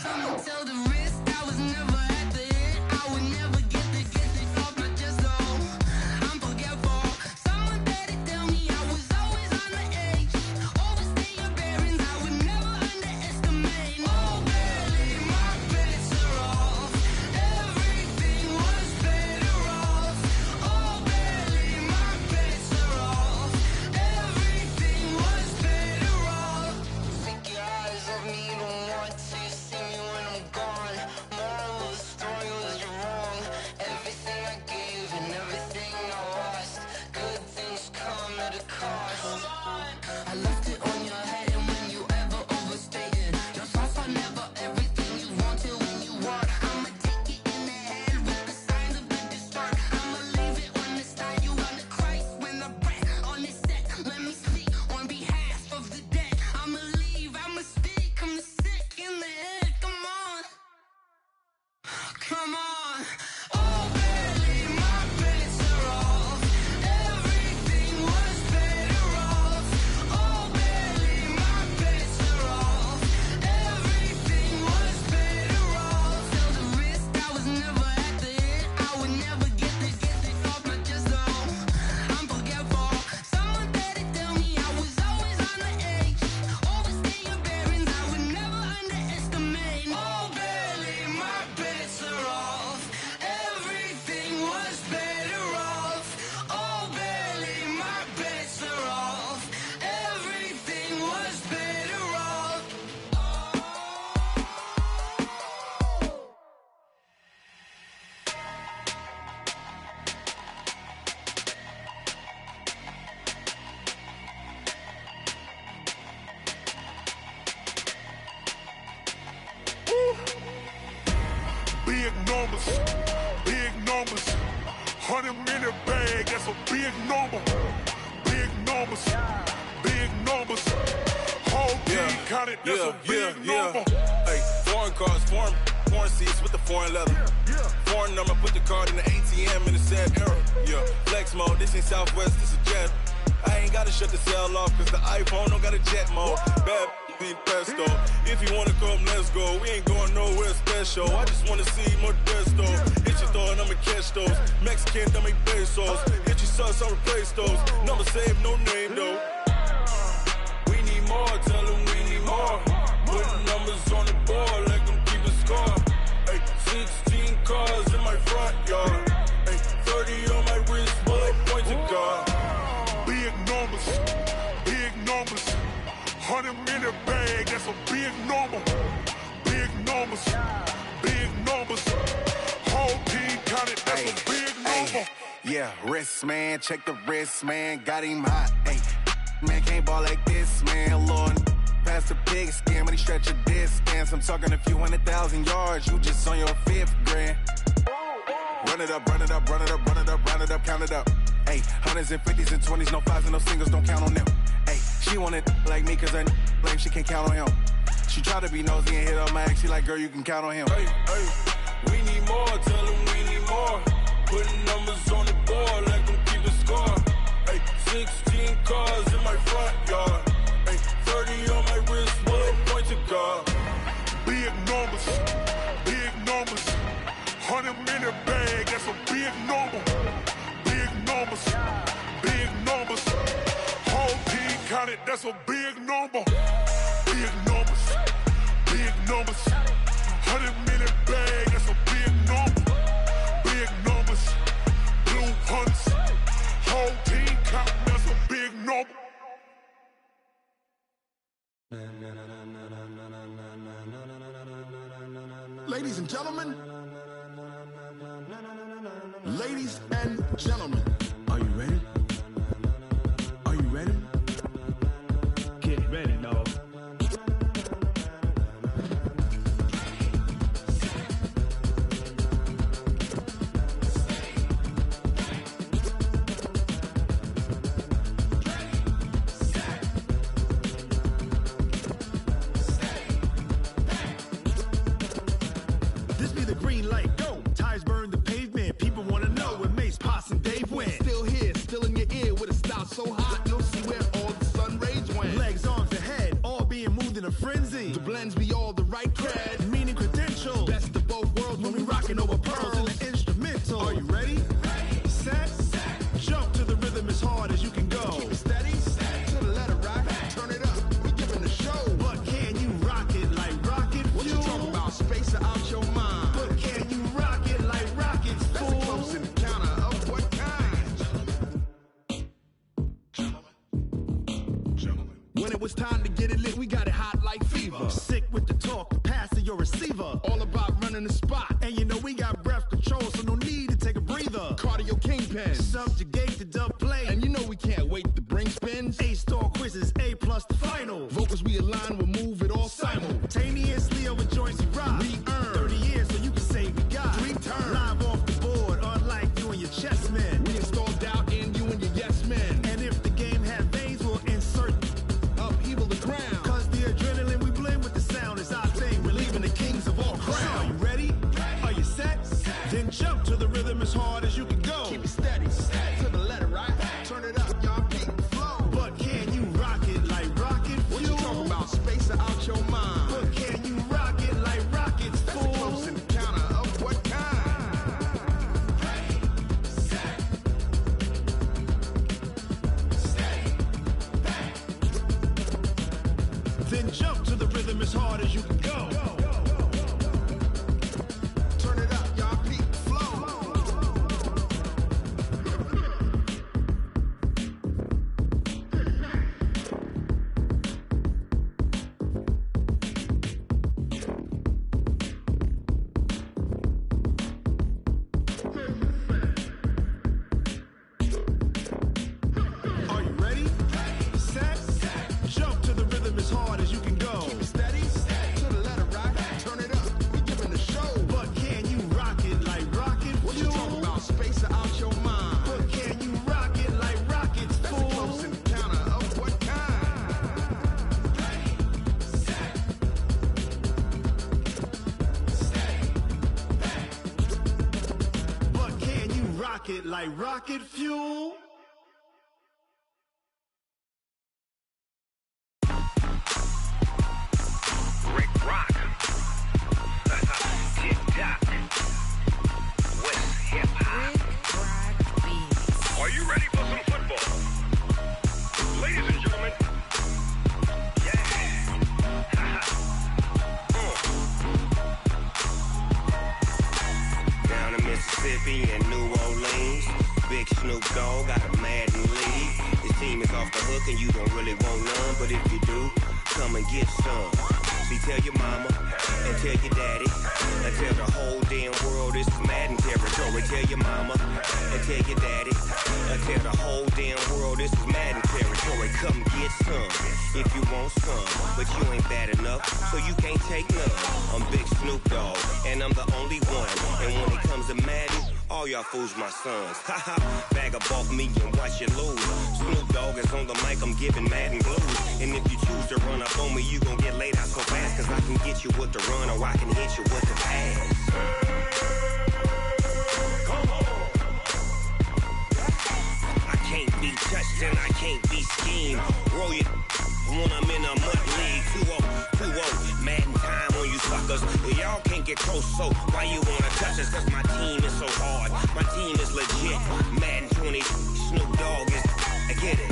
Speaker 20: Someone tell the risk I was never at the end. I would never get this off my chest though. I'm forgetful. Someone better tell me I was always on the edge. Overstay your bearings, I would never underestimate. Oh, barely my best.
Speaker 12: numbers, big numbers. 100-minute bag, that's a big number. Big numbers, big numbers. Whole team counted, that's a big number.
Speaker 21: Hey, foreign cars, foreign seats with the foreign leather. Foreign number, put the card in the ATM in the sad era. Yeah, flex mode, this ain't Southwest, this is jet. I ain't gotta shut the cell off, cause the iPhone don't got a jet mode. Bad be pesto. If you wanna come, let's go. We ain't going nowhere special. I just wanna see more desto. Hit your throw and I'ma catch those. Mexican, dummy pesos. Hit your sus, I'll replace those. Number save, no name though. We need more, tell them we need more. Putting numbers on the board, let them keep a score. Hey, 16 cars in my front yard. Hey, 30 on my wrist, bullet point to God.
Speaker 12: Big numbers, big numbers. 100-minute bag, that's a big number. Big numbers, big numbers. Whole team counted, that's a big number.
Speaker 22: Yeah, wrist man, check the wrist man, got him hot. Hey, man can't ball like this, man. Lord, past the pig skin, but he stretch a distance. I'm talking a few 100,000 yards, you just on your 5th grand. Run it up, run it up, run it up, run it up, round it up, count it up. Hey, 100s and 50s and 20s, no 5s and no singles, don't count on them. Hey, she want it like me, cause her lame, she can't count on him. She try to be nosy and hit on my ex, she like, girl, you can count on him.
Speaker 21: Hey, hey, we need more, tell them we need more. Putting numbers on the board, let them keep a score. Hey, 16 cars in my front yard. Hey, 30 on my wrist, bullet point to God.
Speaker 12: Big numbers, big numbers. 100-minute bag, that's a big number. Big numbers, big numbers. Whole team counted, that's a big number. Big numbers, big numbers. 100-minute bag, that's a big number. Big numbers, blue hunts. Whole team counting, that's a big number.
Speaker 23: Ladies and gentlemen, ladies and gentlemen, are you ready? Are you ready? Get ready, dog. This be the green light, go. Tires burn the pavement. People wanna know where Mace, Pops, and Dave went. Still here, still in your ear with a style so hot, you'll see where all the sun rays went. Legs, arms, and head, all being moved in a frenzy. The blends be all the right cred, meaning credentials. Best of both worlds when we rockin' over pearls in the instrumental. Are you ready? Set, jump to the rhythm as hard as you can go. Keep it steady, to the letter right. Turn it up, we giving the show. But can you rock it like rocket fuel? What you talking about? Space out your mind. But can you rock it like rockets, fool? That's a close encounter of what kind? When it was time to get it lit, we got it hot like fever. Sick with the talk, passing your receiver. All about running the spot. And you know we got breath control, so no need to take a breather. Cardio kingpin, subjugate the dub play. And you know we can't wait to bring spins. A-star quizzes, A+ the final. Vocals we align, we'll move it all simultaneously over joints we rock. We earn 30 years, so you can say we got 3 turns. Live off the board, unlike you and your chess men. We install doubt in you and your yes men. And if the game had veins, we'll insert upheaval the ground. Cause the adrenaline we blend with the sound is our thing. We're leaving the kings of all crowns. Are you ready? Are you set? Then jump to the rhythm as hard as you can go. Keep it steady, to the letter right. Turn it up, y'all beat the flow. But can you rock it like rocket fuel? What you talking about? Space out your mind. But can you rock it like rockets, fool? That's a close encounter of what kind? Then jump to the rhythm as hard as you can go. Turn it up, y'all beat the flow. Are you ready? Set, jump to the rhythm as hard as you can go. Keep it steady, to the letter right. it like rocket fuel.
Speaker 3: Rick Rock. TikTok. West Hip Hop. Are you ready for some football? Ladies and gentlemen.
Speaker 4: Down in Mississippi and New Orleans, Big Snoop Dogg got a Madden league. His team is off the hook and you don't really want none, but if you do, come and get some. See, tell your mama and tell your daddy and tell the whole damn world this is Madden territory. Tell your mama and tell your daddy and tell the whole damn world this is Madden territory. Come get some if you want some, but you ain't bad enough, so you can't take none. I'm Big Snoop Dogg and I'm the only one, and when it comes to Madden, all y'all fools my sons. Haha, bag up off me and watch you lose. Snoop Dogg is on the mic, I'm giving Madden blues. And if you choose to run up on me, you gon' get laid out so fast, cause I can get you with the run or I can hit you with the pass. I can't be touched and I can't be schemed. Roll you when I'm in a mud league. 2-0, Madden time on you suckers. Y'all can't get close, so why you wanna touch us? Cause my team is so hard, my team is legit. Madden 20, Snoop Dogg is, I get it.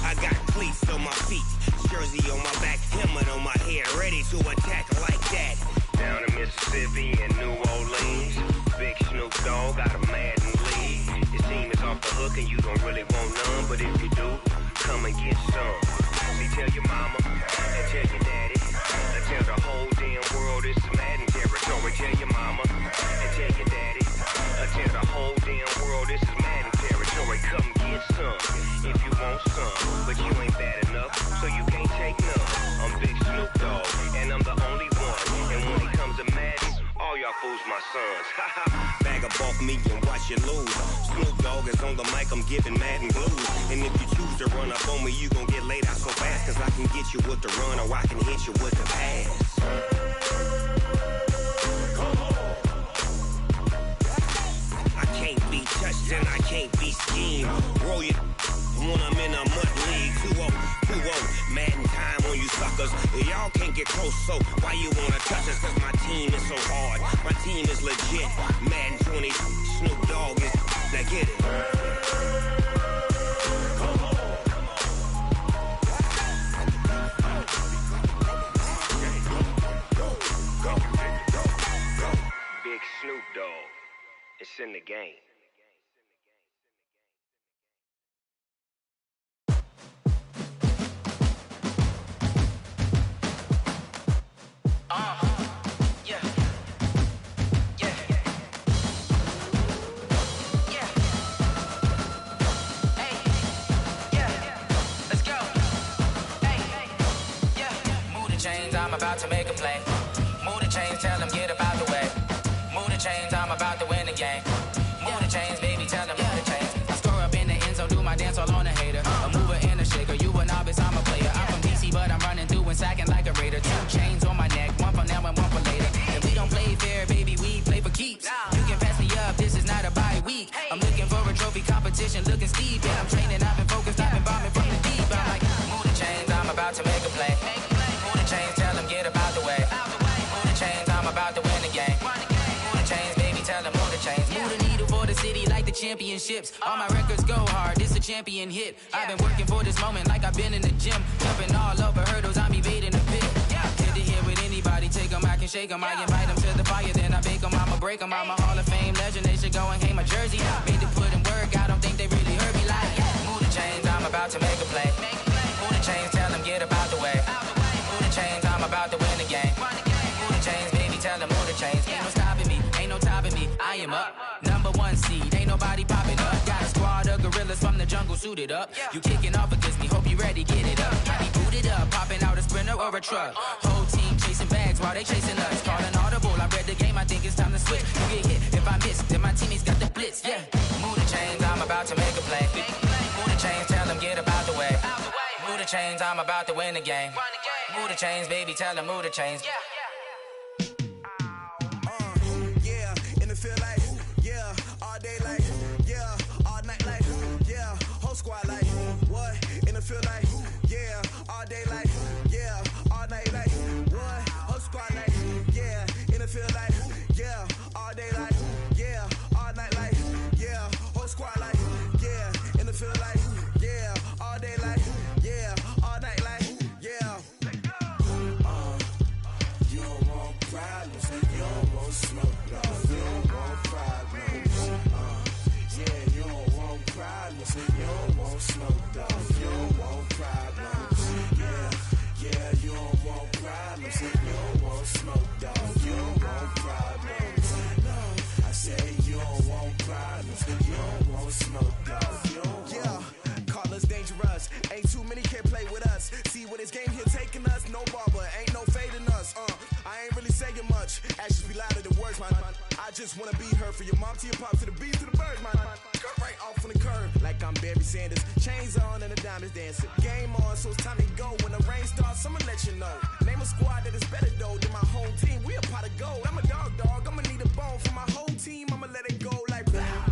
Speaker 4: I got cleats on my feet, jersey on my back, helmet on my head, ready to attack like that. Down in Mississippi and New Orleans, Big Snoop Dogg got a Madden league. His team is off the hook and you don't really want none, but if you do, come and get some. See, tell your mama and tell your daddy and tell the whole damn world this is Madden territory. Tell your mama and tell your daddy and tell the whole damn world this is Madden territory. Come get some if you want some, but you ain't bad enough, so you can't take none. I'm Big Snoop Dogg and I'm the only one, and when it comes to Madden, all y'all fools my sons. Bag up off me and watch you lose. Snoop Dogg is on the mic, I'm giving Madden blues. And if you choose to run up on me, you gon' get laid out so fast, cause I can get you with the run or I can hit you with the pass. I can't be touched and I can't be schemed. Roll you when I'm in a mud league. 2-0, Madden time on you suckers. Y'all can't get close, so why you wanna touch us? Cause my team is so hard, my team is legit. Madden 20, Snoop Dogg is, now get it. Big Snoop Dogg, it's in the game.
Speaker 5: I'm about to make a play. Move the chains, tell them get up out the way. Move the chains, I'm about to win the game. Move the chains, baby, tell them move the chains. I score up in the end zone, do my dance all on a hater. A mover and a shaker, you a novice, I'm a player. I'm from DC, but I'm running through and sacking like a raider. 2 chains on my neck, one for now and one for later. And we don't play fair, baby, we play for keeps. You can pass me up, this is not a bye week. I'm looking for a trophy competition, looking steep. And I'm training, I've been focused, I've been bombing from the deep. I'm like, move the chains, I'm about to make a play. Move the chains, tell them get up out the way. Move the chains, I'm about to win the game. Move the chains, baby, tell them move the chains. Move the needle for the city like the championships. All my records go hard, this a champion hit. I've been working for this moment like I've been in the gym. Jumping all over hurdles, I'm evading the pit. Hit it here with anybody, take them, I can shake them. I invite them to the fire, then I bake them, I'ma break them. I'm a Hall of Fame legend, they should go and hang my jersey. Made to put in work, I don't think they really heard me like, move the chains, I'm about to make a play. Move the chains, tell them get up out the way. Move the chains, I'm about to win the game. Move the chains, baby, tell them move the chains. Ain't no stopping me, ain't no topping me, I am up. #1 seed, ain't nobody popping up. Got a squad of gorillas from the jungle suited up. You kicking off against me, hope you ready, get it up. I be booted up, popping out a Sprinter or a truck. Whole team chasing bags while they chasing us. Calling audible, I read the game, I think it's time to switch. You get hit, if I miss, then my teammates got the blitz, yeah. Move the chains, I'm about to make a play. Move the chains, tell them get up out the way. Move the chains, I'm about to win the game. Move the chains, baby, tell them move the chains.
Speaker 13: feel like, yeah, all day like, yeah, all night like, what? Whole squad like, yeah, in the feel like, yeah, all day like, yeah, all night like, yeah, whole squad like, yeah, in the feel like, yeah, all day like, yeah, all night like, yeah.
Speaker 1: You don't want problems, you don't want smoke, dog. You don't want problems. Yeah, you don't want problems, you don't want smoke, dog. You don't want problems. Yeah, you don't want problems, you don't want smoke, dog. You don't want problems. No, I say you don't want problems, you don't want smoke, dog. You don't
Speaker 13: yeah, call us dangerous. Ain't too many can play with us. See where this game here taking us. No barber, ain't no fading us. I ain't really saying much. Actions be louder than words, man. I just wanna be heard for your mom to your pop to the beat to the birds, man. Cut right off on the curb like I'm Barry Sanders. Chains on and the diamonds dancing. Game on, so it's time to go. When the rain starts, I'ma let you know. Name a squad that is better though than my home team. We a pot of gold. I'm a dog. I'ma need a bone for my whole team. I'ma let it go like blah.